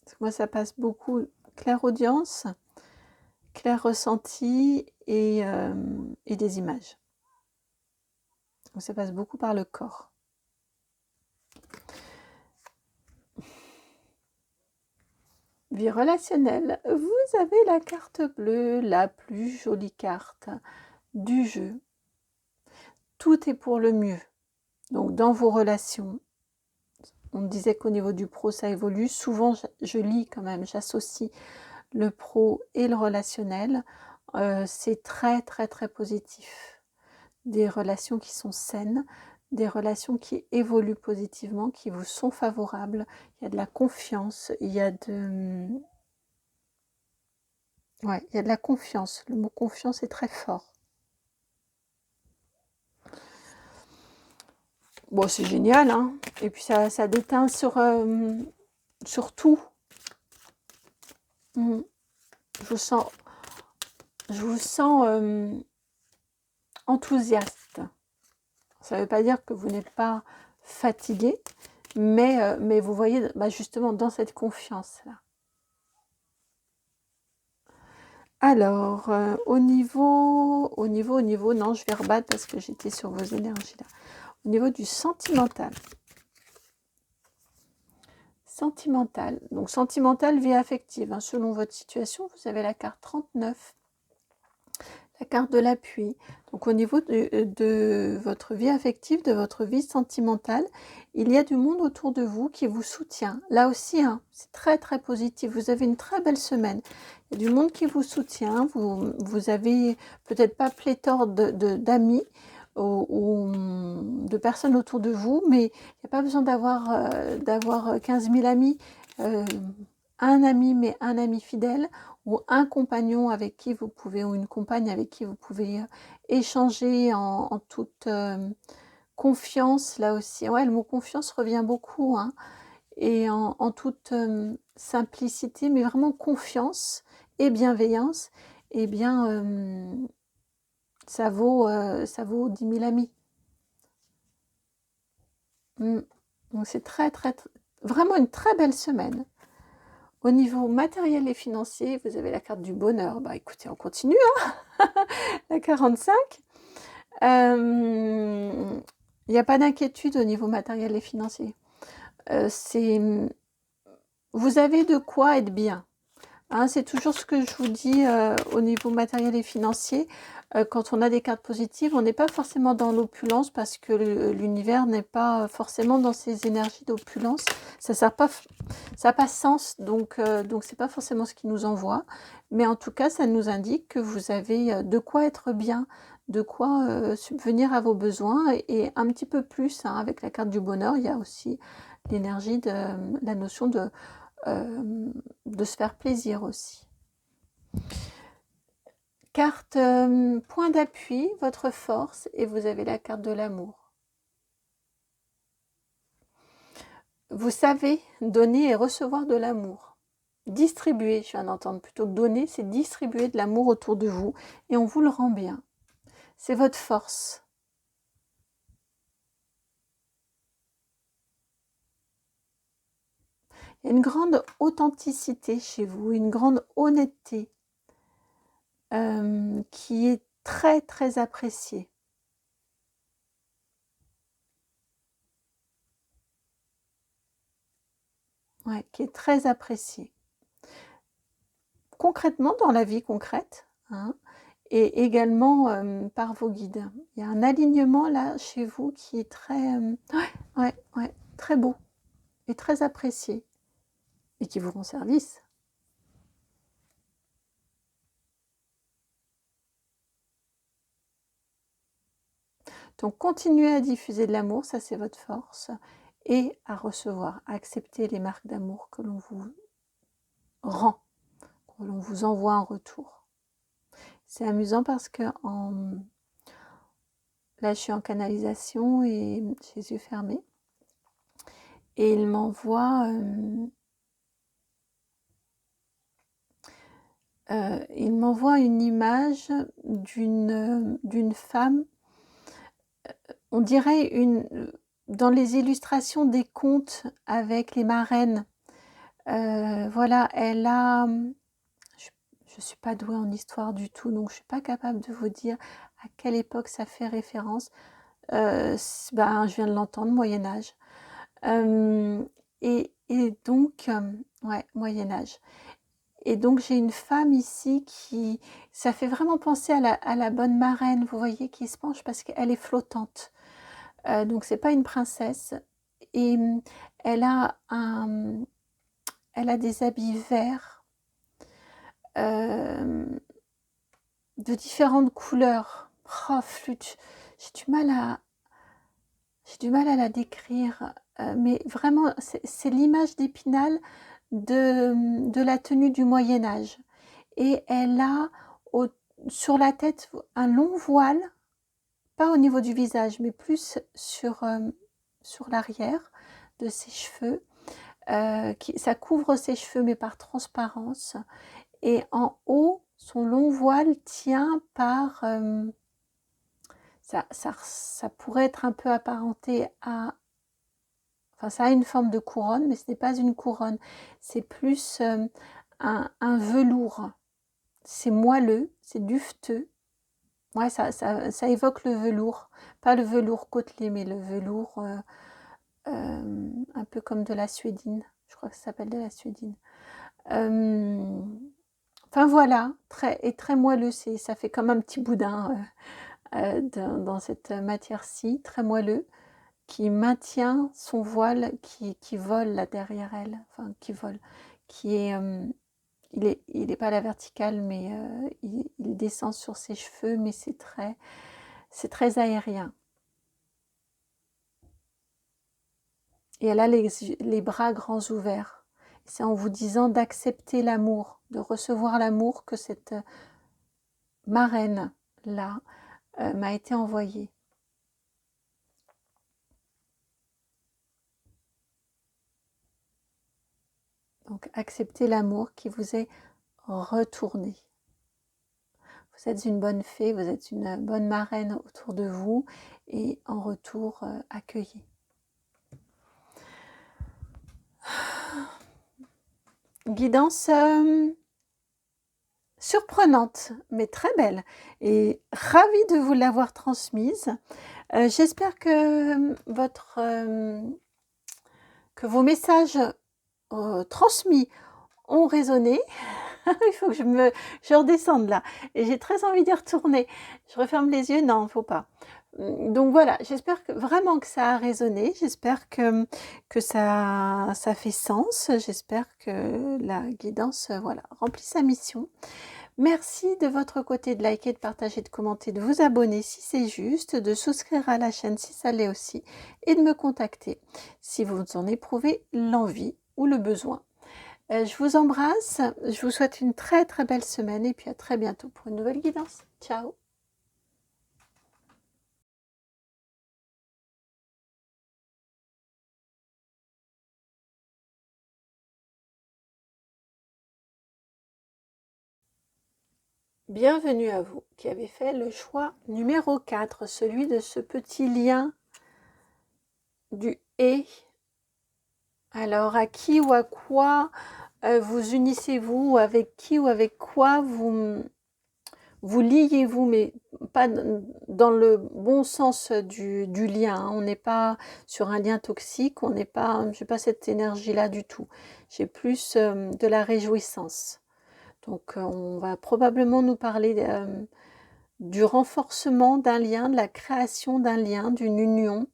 Parce que moi, ça passe beaucoup clairaudience, clair ressenti et des images. Donc, ça passe beaucoup par le corps. Vie relationnelle, vous avez la carte bleue, la plus jolie carte du jeu. Tout est pour le mieux. Donc dans vos relations, on disait qu'au niveau du pro ça évolue. Souvent je lis quand même, j'associe le pro et le relationnel. C'est très très très positif. Des relations qui sont saines, des relations qui évoluent positivement, qui vous sont favorables. Il y a de la confiance, il y a de la confiance. Le mot confiance est très fort. Bon, c'est génial, hein. Et puis ça déteint sur tout. Mm. Je vous sens, je vous sens enthousiaste. Ça ne veut pas dire que vous n'êtes pas fatigué, mais vous voyez, bah, justement, dans cette confiance-là. Alors, au niveau, non, je vais rebattre parce que j'étais sur vos énergies là. Au niveau du sentimental. Sentimental. Donc, sentimental, vie affective. Hein. Selon votre situation, vous avez la carte 39. La carte de l'appui. Donc au niveau de votre vie affective, de votre vie sentimentale, il y a du monde autour de vous qui vous soutient. Là aussi, hein, c'est très très positif. Vous avez une très belle semaine. Il y a du monde qui vous soutient. Vous avez peut-être pas pléthore d'amis ou de personnes autour de vous, mais il n'y a pas besoin d'avoir 15 000 amis. Un ami, mais un ami fidèle, ou un compagnon avec qui vous pouvez, ou une compagne avec qui vous pouvez échanger en toute confiance, là aussi. Ouais, le mot confiance revient beaucoup, hein, et en toute simplicité, mais vraiment confiance et bienveillance, eh bien, ça vaut 10 000 amis. Donc c'est vraiment une très belle semaine. Au niveau matériel et financier, vous avez la carte du bonheur. Bah écoutez, on continue, hein. La 45. Il n'y a pas d'inquiétude au niveau matériel et financier. Vous avez de quoi être bien. Hein, c'est toujours ce que je vous dis au niveau matériel et financier. Quand on a des cartes positives, on n'est pas forcément dans l'opulence parce que l'univers n'est pas forcément dans ces énergies d'opulence. Ça n'a pas sens, donc c'est pas forcément ce qui nous envoie. Mais en tout cas, ça nous indique que vous avez de quoi être bien, de quoi subvenir à vos besoins et un petit peu plus. Hein, avec la carte du bonheur, il y a aussi l'énergie de la notion de se faire plaisir aussi. Carte point d'appui, votre force, et vous avez la carte de l'amour. Vous savez donner et recevoir de l'amour. Distribuer, je viens d'entendre, plutôt que donner, c'est distribuer de l'amour autour de vous, et on vous le rend bien. C'est votre force. Il y a une grande authenticité chez vous, une grande honnêteté qui est très très appréciée. Ouais, qui est très appréciée. Concrètement, dans la vie concrète, hein, et également par vos guides. Il y a un alignement là chez vous qui est très beau et très apprécié et qui vous rend service. Donc continuez à diffuser de l'amour, ça c'est votre force, et à recevoir, à accepter les marques d'amour que l'on vous rend, que l'on vous envoie en retour. C'est amusant parce que là je suis en canalisation et j'ai les yeux fermés. Et il m'envoie une image d'une femme, on dirait dans les illustrations des contes avec les marraines. Voilà, elle a... Je ne suis pas douée en histoire du tout, donc je ne suis pas capable de vous dire à quelle époque ça fait référence. Je viens de l'entendre, Moyen-Âge. Et donc, ouais, Moyen-Âge. Et donc j'ai une femme ici ça fait vraiment penser à la bonne marraine, vous voyez, qui se penche parce qu'elle est flottante. Donc c'est pas une princesse. Et elle a des habits verts de différentes couleurs. Oh, flûte, j'ai du mal à la décrire. Mais vraiment, c'est l'image d'Épinal de la tenue du Moyen-Âge. Et elle a sur la tête un long voile, pas au niveau du visage, mais plus sur sur l'arrière de ses cheveux. Ça couvre ses cheveux mais par transparence. Et en haut, son long voile tient par... ça pourrait être un peu apparenté à... Enfin, ça a une forme de couronne, mais ce n'est pas une couronne. C'est plus un velours. C'est moelleux, c'est dufteux. Ouais, ça évoque le velours. Pas le velours côtelé, mais le velours un peu comme de la suédine. Je crois que ça s'appelle de la suédine. Enfin voilà, très moelleux. Ça fait comme un petit boudin dans cette matière-ci, très moelleux, qui maintient son voile qui vole là derrière elle. Enfin, qui vole. Qui est... il est pas à la verticale, mais il descend sur ses cheveux, mais c'est très aérien. Et elle a les bras grands ouverts. C'est en vous disant d'accepter l'amour, de recevoir l'amour que cette marraine-là m'a été envoyée. Donc, acceptez l'amour qui vous est retourné. Vous êtes une bonne fée, vous êtes une bonne marraine autour de vous et en retour, accueillez. Guidance surprenante, mais très belle. Et ravie de vous l'avoir transmise. J'espère que que vos messages transmis ont résonné. Il faut que je redescende là. Et j'ai très envie d'y retourner. Je referme les yeux. Non, il ne faut pas. Donc voilà, j'espère vraiment que ça a résonné. J'espère que ça fait sens. J'espère que la guidance voilà, remplit sa mission. Merci de votre côté de liker, de partager, de commenter, de vous abonner si c'est juste, de souscrire à la chaîne si ça l'est aussi, et de me contacter si vous en éprouvez l'envie ou le besoin. Je vous embrasse, je vous souhaite une très très belle semaine et puis à très bientôt pour une nouvelle guidance. Ciao! Bienvenue à vous qui avez fait le choix numéro 4, celui de ce petit lien du « et ». Alors, à qui ou à quoi vous unissez-vous, avec qui ou avec quoi vous liez-vous, mais pas dans le bon sens du lien. Hein. On n'est pas sur un lien toxique, on n'est pas, je n'ai pas cette énergie-là du tout. J'ai plus de la réjouissance. Donc, on va probablement nous parler du renforcement d'un lien, de la création d'un lien, d'une union,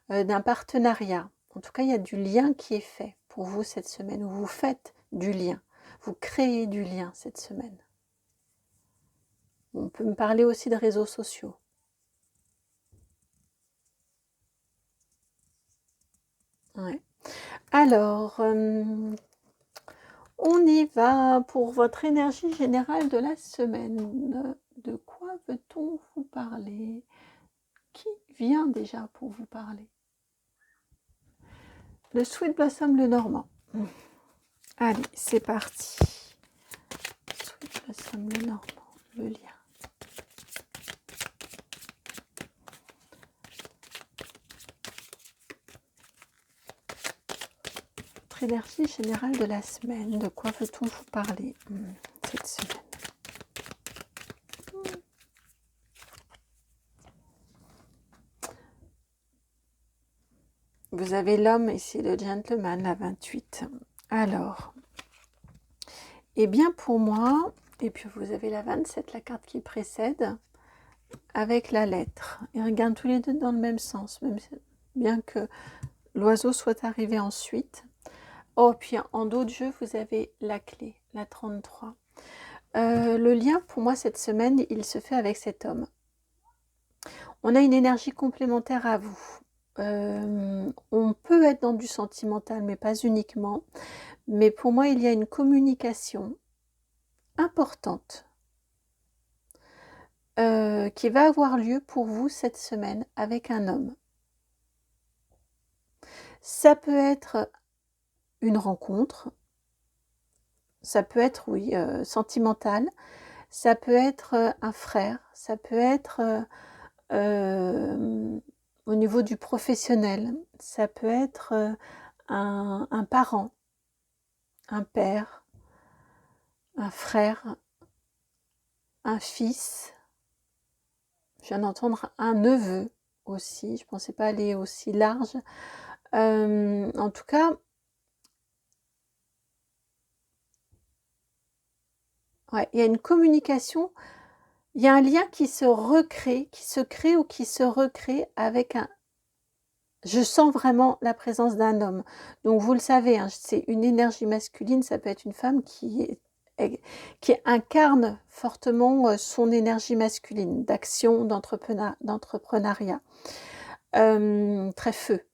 d'un partenariat. En tout cas, il y a du lien qui est fait pour vous cette semaine, où vous faites du lien, vous créez du lien cette semaine. On peut me parler aussi de réseaux sociaux. Ouais. Alors, on y va pour votre énergie générale de la semaine. De quoi veut-on vous parler? Qui vient déjà pour vous parler? Le Sweet Blossom le Normand. Allez, c'est parti. Sweet Blossom le Normand, le lien. Votre énergie générale de la semaine. De quoi veut-on vous parler cette semaine? Vous avez l'homme et c'est le gentleman, la 28. Alors, eh bien pour moi, et puis vous avez la 27, la carte qui précède, avec la lettre. Ils regardent tous les deux dans le même sens, même bien que l'oiseau soit arrivé ensuite. Oh, puis en dos de jeu, vous avez la clé, la 33. Le lien, pour moi, cette semaine, il se fait avec cet homme. On a une énergie complémentaire à vous. On peut être dans du sentimental, mais pas uniquement. Mais pour moi, il y a une communication importante qui va avoir lieu pour vous cette semaine avec un homme. Ça peut être une rencontre, ça peut être, oui, sentimental, ça peut être un frère, ça peut être au niveau du professionnel, ça peut être un parent, un père, un frère, un fils. Je viens d'entendre un neveu aussi, je ne pensais pas aller aussi large. En tout cas, ouais, il y a une communication, il y a un lien qui se recrée, qui se crée ou qui se recrée avec un... Je sens vraiment la présence d'un homme. Donc vous le savez, hein, c'est une énergie masculine, ça peut être une femme qui incarne fortement son énergie masculine, d'action, d'entrepreneuriat. Très feu.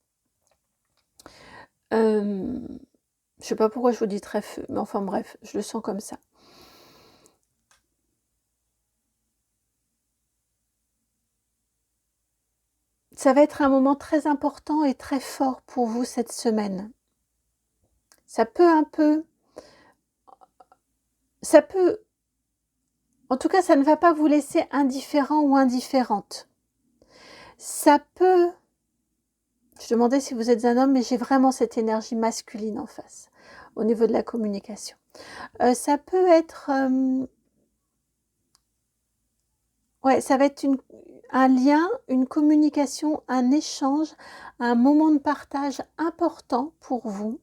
Je sais pas pourquoi je vous dis très feu, mais enfin bref, je le sens comme ça. Ça va être un moment très important et très fort pour vous cette semaine. Ça peut, en tout cas, ça ne va pas vous laisser indifférent ou indifférente. Ça peut, je demandais si vous êtes un homme, mais j'ai vraiment cette énergie masculine en face, au niveau de la communication. Ça peut être, ouais, ça va être un lien, une communication, un échange, un moment de partage important pour vous.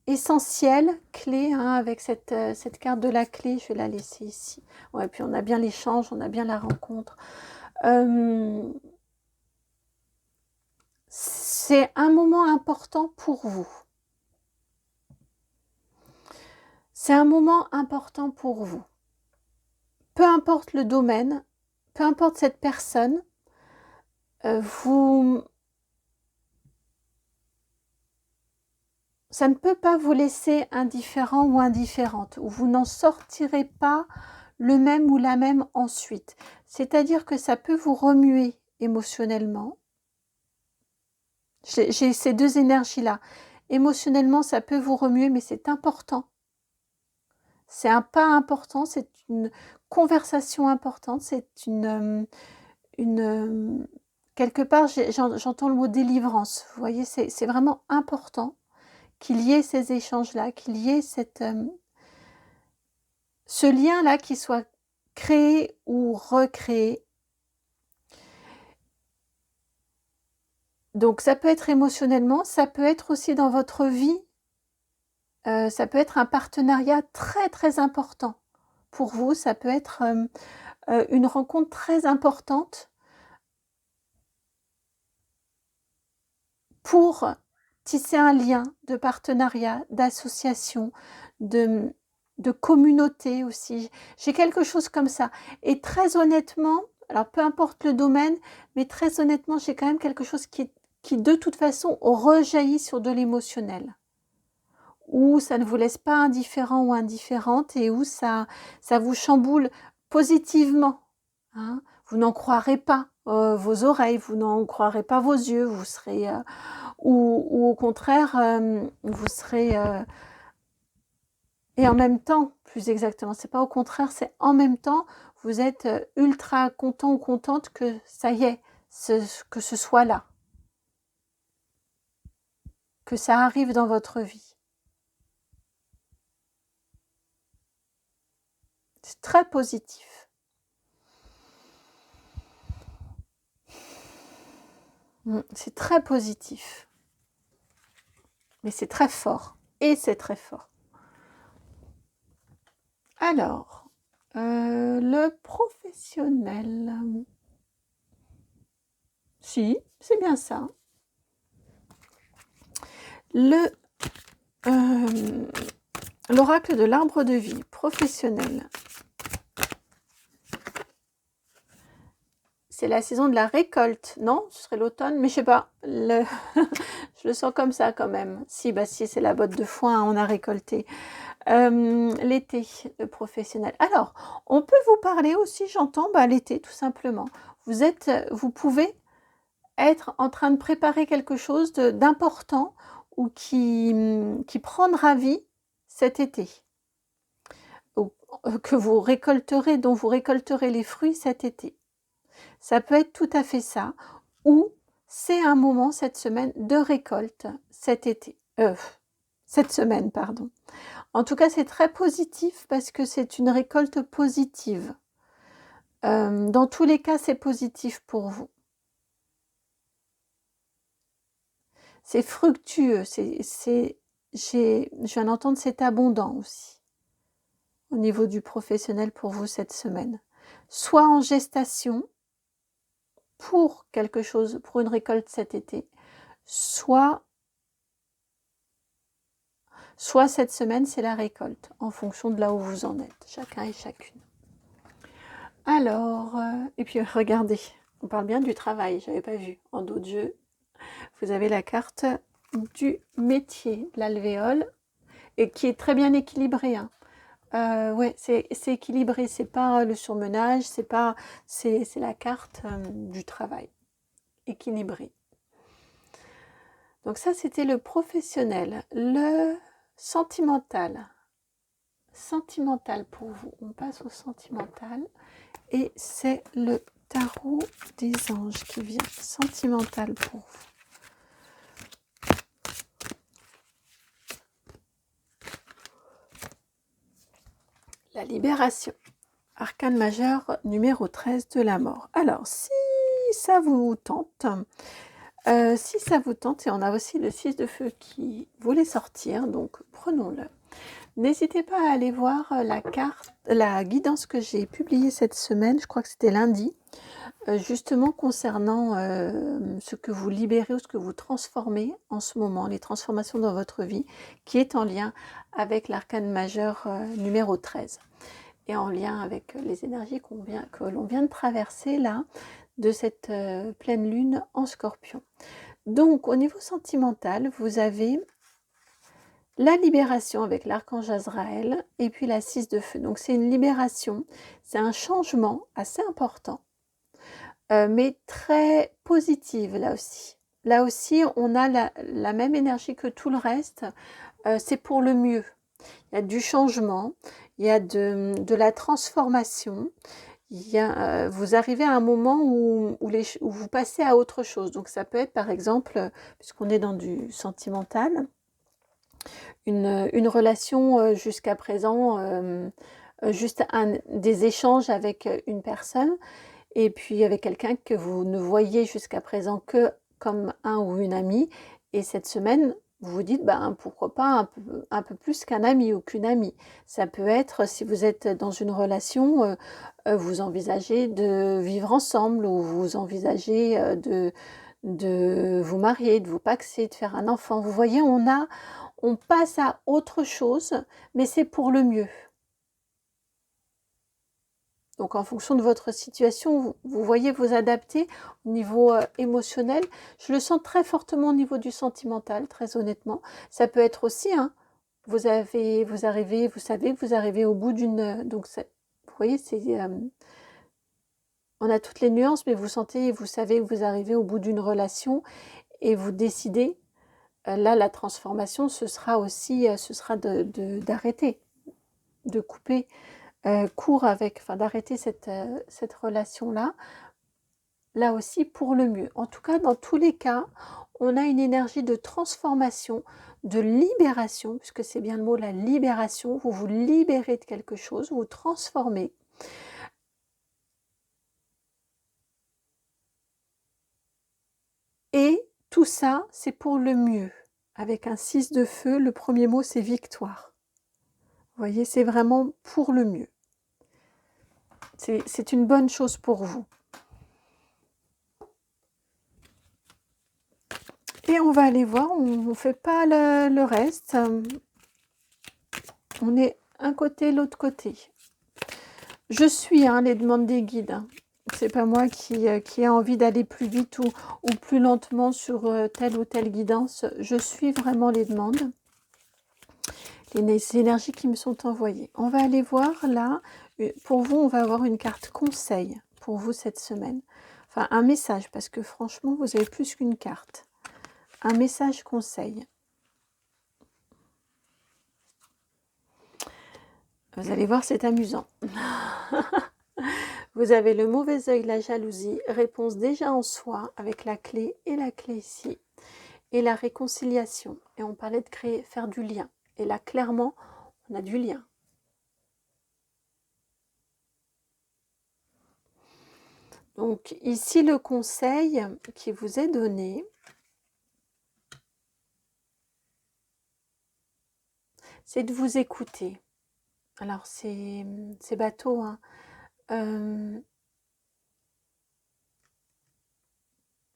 Essentiel, clé, hein, avec cette carte de la clé, je vais la laisser ici. Ouais, puis on a bien l'échange, on a bien la rencontre. C'est un moment important pour vous. C'est un moment important pour vous. Peu importe le domaine, peu importe cette personne, ça ne peut pas vous laisser indifférent ou indifférente, ou vous n'en sortirez pas le même ou la même ensuite. C'est-à-dire que ça peut vous remuer émotionnellement. J'ai ces deux énergies-là. Émotionnellement, ça peut vous remuer, mais c'est important. C'est un pas important, c'est une conversation importante, c'est quelque part, j'entends le mot délivrance. Vous voyez, c'est vraiment important qu'il y ait ces échanges-là, qu'il y ait ce lien-là qui soit créé ou recréé. Donc ça peut être émotionnellement, ça peut être aussi dans votre vie, ça peut être un partenariat très très important pour vous, ça peut être une rencontre très importante pour tisser un lien de partenariat, d'association, de communauté aussi. J'ai quelque chose comme ça. Et très honnêtement, alors peu importe le domaine, mais très honnêtement, j'ai quand même quelque chose qui de toute façon rejaillit sur de l'émotionnel. Où ça ne vous laisse pas indifférent ou indifférente et où ça vous chamboule positivement. Hein. Vous n'en croirez pas vos oreilles, vous n'en croirez pas vos yeux, vous serez... ou au contraire, vous serez... et en même temps, plus exactement, c'est pas au contraire, c'est en même temps, vous êtes ultra content ou contente que ça y est, que ce soit là. Que ça arrive dans votre vie. C'est très positif. C'est très positif. Mais c'est très fort. Et c'est très fort. Alors, le professionnel. Si, c'est bien ça. L'oracle de l'arbre de vie professionnel. C'est la saison de la récolte, non? Ce serait l'automne, mais je sais pas. Je le sens comme ça quand même. Si, c'est la botte de foin, on a récolté. L'été, le professionnel. Alors, on peut vous parler aussi, j'entends, l'été, tout simplement. Vous pouvez être en train de préparer quelque chose d'important ou qui prendra vie cet été, ou que vous récolterez, dont vous récolterez les fruits cet été. Ça peut être tout à fait ça, ou c'est un moment cette semaine de récolte cet été, cette semaine, pardon. En tout cas, c'est très positif parce que c'est une récolte positive. Dans tous les cas, c'est positif pour vous. C'est fructueux, je viens d'entendre, c'est abondant aussi au niveau du professionnel pour vous cette semaine. Soit en gestation pour quelque chose, pour une récolte cet été, soit cette semaine, c'est la récolte, en fonction de là où vous en êtes, chacun et chacune. Alors, et puis regardez, on parle bien du travail, j'avais pas vu, en dos de jeu. Vous avez la carte du métier, de l'alvéole, et qui est très bien équilibrée. Hein. Ouais, c'est équilibré, c'est pas le surmenage, c'est la carte du travail, équilibrée. Donc ça, c'était le professionnel. Le sentimental. Sentimental pour vous. On passe au sentimental. Et c'est le tarot des anges qui vient. Sentimental pour vous. La libération. Arcane majeur numéro 13 de la mort. Alors, si ça vous tente, et on a aussi le 6 de feu qui voulait sortir, donc prenons-le. N'hésitez pas à aller voir la guidance que j'ai publiée cette semaine, je crois que c'était lundi, justement concernant ce que vous libérez ou ce que vous transformez en ce moment, les transformations dans votre vie, qui est en lien avec l'arcane majeur numéro 13 et en lien avec les énergies que l'on vient de traverser là, de cette pleine lune en Scorpion. Donc, au niveau sentimental, vous avez la libération avec l'archange Azraël et puis la 6 de feu. Donc, c'est une libération, c'est un changement assez important, mais très positive là aussi. Là aussi, on a la même énergie que tout le reste, c'est pour le mieux. Il y a du changement, il y a de la transformation. Vous arrivez à un moment où vous passez à autre chose. Donc ça peut être par exemple, puisqu'on est dans du sentimental, une relation jusqu'à présent, juste des échanges avec une personne, et puis avec quelqu'un que vous ne voyez jusqu'à présent que comme un ou une amie, et cette semaine, vous vous dites, pourquoi pas un peu plus qu'un ami ou qu'une amie. Ça peut être, si vous êtes dans une relation, vous envisagez de vivre ensemble, ou vous envisagez de vous marier, de vous paxer, de faire un enfant. Vous voyez, on passe à autre chose, mais c'est pour le mieux. Donc en fonction de votre situation, vous voyez vous adapter au niveau émotionnel. Je le sens très fortement au niveau du sentimental, très honnêtement. Ça peut être aussi, hein, vous savez que vous arrivez au bout d'une... Donc vous voyez, on a toutes les nuances, mais vous savez que vous arrivez au bout d'une relation et vous décidez, là la transformation, ce sera d'arrêter, de couper court d'arrêter cette relation-là, là aussi pour le mieux. En tout cas, dans tous les cas, on a une énergie de transformation, de libération, puisque c'est bien le mot, la libération. Vous vous libérez de quelque chose, vous transformez. Et tout ça, c'est pour le mieux. Avec un 6 de feu, le premier mot, c'est victoire. Vous voyez, c'est vraiment pour le mieux. C'est une bonne chose pour vous. Et on va aller voir, on ne fait pas le reste. On est un côté, l'autre côté. Je suis les demandes des guides. Hein. C'est pas moi qui ai envie d'aller plus vite ou plus lentement sur telle ou telle guidance. Je suis vraiment les demandes. Les énergies qui me sont envoyées. On va aller voir là. Pour vous, on va avoir une carte conseil pour vous cette semaine. Enfin, un message, parce que franchement, vous avez plus qu'une carte. Un message conseil. Vous allez voir, c'est amusant. Vous avez le mauvais œil, la jalousie, réponse déjà en soi, avec la clé et la clé ici. Et la réconciliation. Et on parlait de créer, faire du lien. Et là, clairement, on a du lien. Donc ici, le conseil qui vous est donné, c'est de vous écouter. Alors, c'est bateau, hein.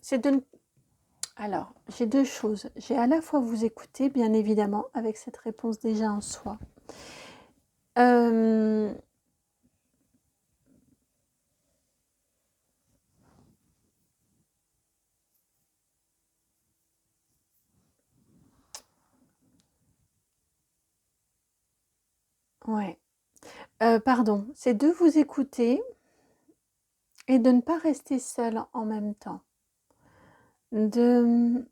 C'est de... Alors, j'ai deux choses. J'ai à la fois vous écouter, bien évidemment, avec cette réponse déjà en soi. Ouais. Pardon, c'est de vous écouter et de ne pas rester seul en même temps. De...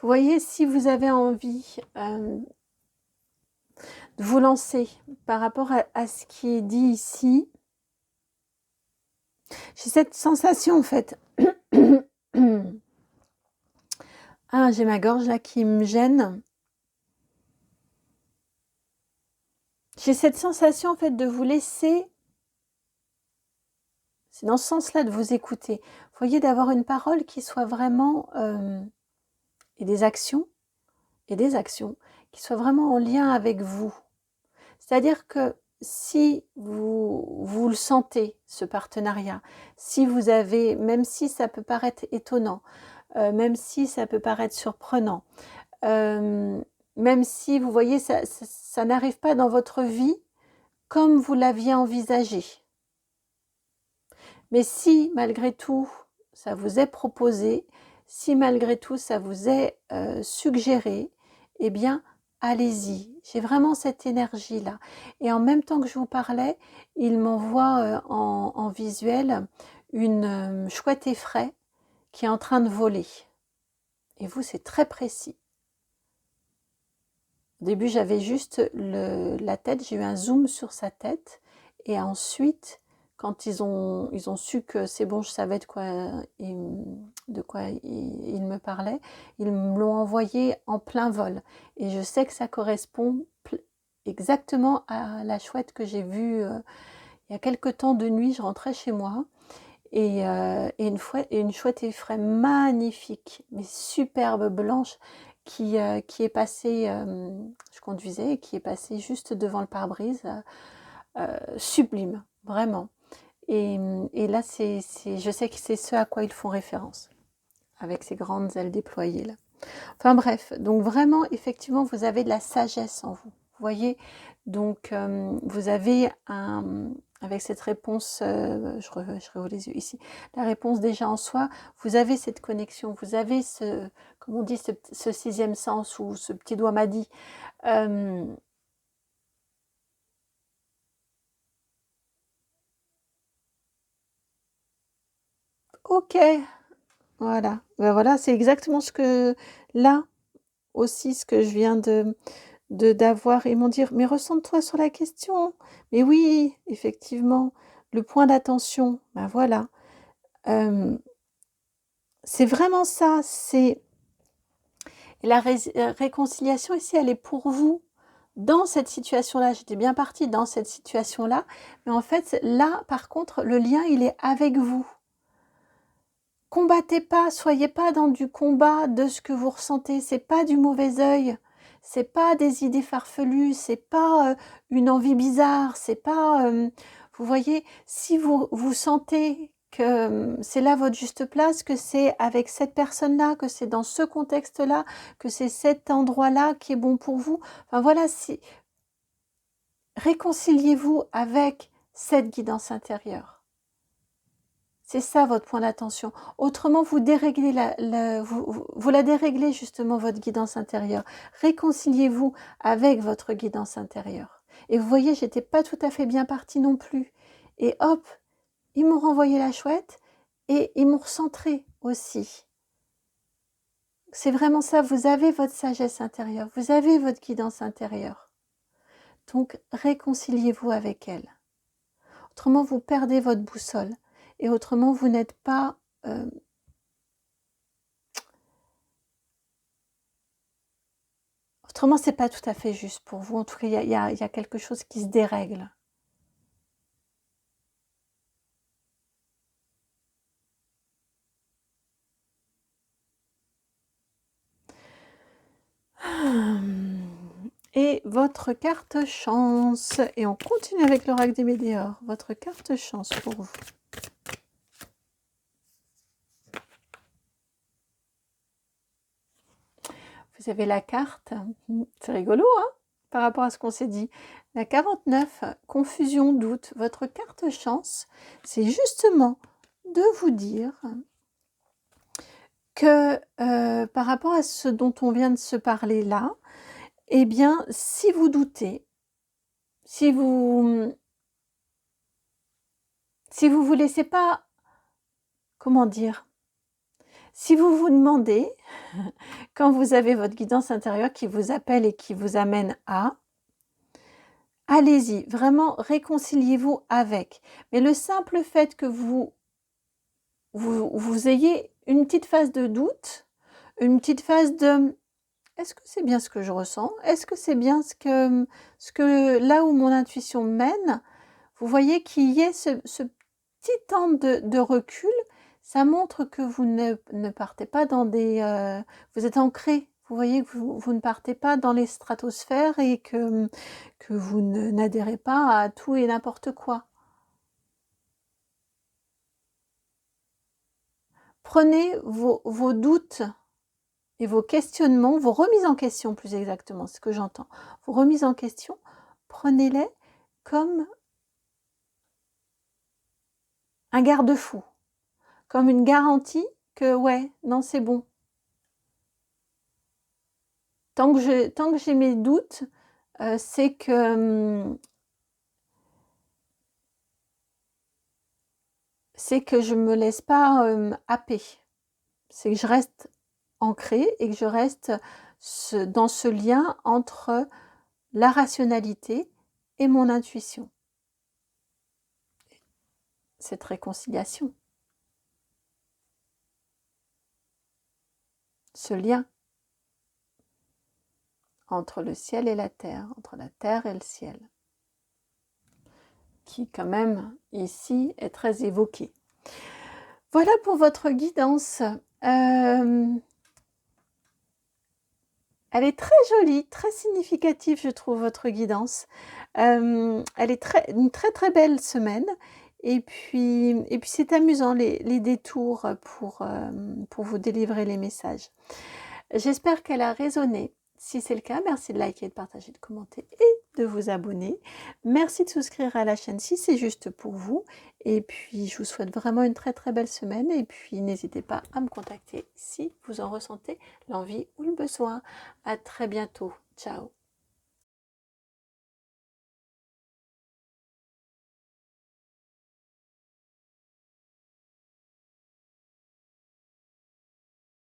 Vous voyez, si vous avez envie de vous lancer par rapport à ce qui est dit ici, j'ai cette sensation en fait. Ah, j'ai ma gorge là qui me gêne. J'ai cette sensation en fait de vous laisser, c'est dans ce sens-là de vous écouter. Vous voyez, d'avoir une parole qui soit vraiment, et des actions qui soient vraiment en lien avec vous. C'est-à-dire que si vous le sentez, ce partenariat, si vous avez, même si ça peut paraître étonnant, même si ça peut paraître surprenant, même si vous voyez, ça n'arrive pas dans votre vie comme vous l'aviez envisagé. Mais si malgré tout, ça vous est proposé, si malgré tout, ça vous est suggéré, eh bien, allez-y. J'ai vraiment cette énergie-là. Et en même temps que je vous parlais, il m'envoie en visuel une chouette effraie qui est en train de voler. Et vous, c'est très précis. Au début, j'avais juste la tête, j'ai eu un zoom sur sa tête. Et ensuite, quand ils ont su que c'est bon, je savais de quoi il me parlait, ils me l'ont envoyé en plein vol. Et je sais que ça correspond exactement à la chouette que j'ai vue il y a quelque temps de nuit. Je rentrais chez moi et une chouette effraie magnifique, mais superbe, blanche, qui est passée, je conduisais, et qui est passée juste devant le pare-brise, sublime, vraiment. Et là, je sais que c'est ce à quoi ils font référence, avec ces grandes ailes déployées là. Enfin bref, donc vraiment, effectivement, vous avez de la sagesse en vous. Vous voyez, donc vous avez avec cette réponse, je réouvre les yeux ici, la réponse déjà en soi, vous avez cette connexion, vous avez comme on dit, ce sixième sens, ou ce petit doigt m'a dit. Ok, voilà. Ben voilà, c'est exactement ce que, là aussi, ce que je viens d'avoir. Ils m'ont dit, mais ressens-toi sur la question. Mais oui, effectivement, le point d'attention, ben voilà. C'est vraiment ça, c'est la réconciliation ici, elle est pour vous. Dans cette situation-là, j'étais bien partie dans cette situation-là, mais en fait, là, par contre, le lien, il est avec vous. Combattez pas, soyez pas dans du combat de ce que vous ressentez, c'est pas du mauvais œil, c'est pas des idées farfelues, c'est pas une envie bizarre, c'est pas... vous voyez, si vous sentez que c'est là votre juste place, que c'est avec cette personne-là, que c'est dans ce contexte-là, que c'est cet endroit-là qui est bon pour vous, enfin voilà, réconciliez-vous avec cette guidance intérieure. C'est ça votre point d'attention. Autrement, vous déréglez vous la déréglez justement votre guidance intérieure. Réconciliez-vous avec votre guidance intérieure. Et vous voyez, j'étais pas tout à fait bien partie non plus. Et hop, ils m'ont renvoyé la chouette et ils m'ont recentré aussi. C'est vraiment ça, vous avez votre sagesse intérieure, vous avez votre guidance intérieure. Donc, réconciliez-vous avec elle. Autrement, vous perdez votre boussole. Et autrement, vous n'êtes pas... Autrement, c'est pas tout à fait juste pour vous. En tout cas, il y a quelque chose qui se dérègle. Et votre carte chance. Et on continue avec l'oracle des météores. Votre carte chance pour vous. Vous avez la carte, c'est rigolo, hein, par rapport à ce qu'on s'est dit. La 49, confusion, doute. Votre carte chance, c'est justement de vous dire que par rapport à ce dont on vient de se parler là, eh bien, si vous doutez, si vous vous laissez pas, comment dire, si vous vous demandez, quand vous avez votre guidance intérieure qui vous appelle et qui vous amène à, allez-y, vraiment réconciliez-vous avec. Mais le simple fait que vous ayez une petite phase de doute, une petite phase de est-ce que c'est bien ce que je ressens? Est-ce que c'est bien ce que là où mon intuition mène? Vous voyez qu'il y ait ce petit temps de recul, ça montre que vous ne partez pas dans des... vous êtes ancré, vous voyez que vous ne partez pas dans les stratosphères et que vous n'adhérez pas à tout et n'importe quoi. Prenez vos doutes et vos questionnements, vos remises en question plus exactement, c'est ce que j'entends. Vos remises en question, prenez-les comme un garde-fou, comme une garantie que ouais, non c'est bon. Tant que j'ai mes doutes, c'est que je me laisse pas happer. C'est que je reste ancrée et que je reste dans ce lien entre la rationalité et mon intuition. Cette réconciliation. Ce lien entre le ciel et la terre, entre la terre et le ciel, qui quand même ici est très évoqué. Voilà pour votre guidance. Elle est très jolie, très significative, je trouve, votre guidance. Elle est une très très belle semaine. Et puis c'est amusant les détours pour vous délivrer les messages. J'espère qu'elle a résonné. Si c'est le cas, merci de liker, de partager, de commenter et de vous abonner. Merci de souscrire à la chaîne si c'est juste pour vous. Et puis, je vous souhaite vraiment une très très belle semaine. Et puis, n'hésitez pas à me contacter si vous en ressentez l'envie ou le besoin. À très bientôt. Ciao.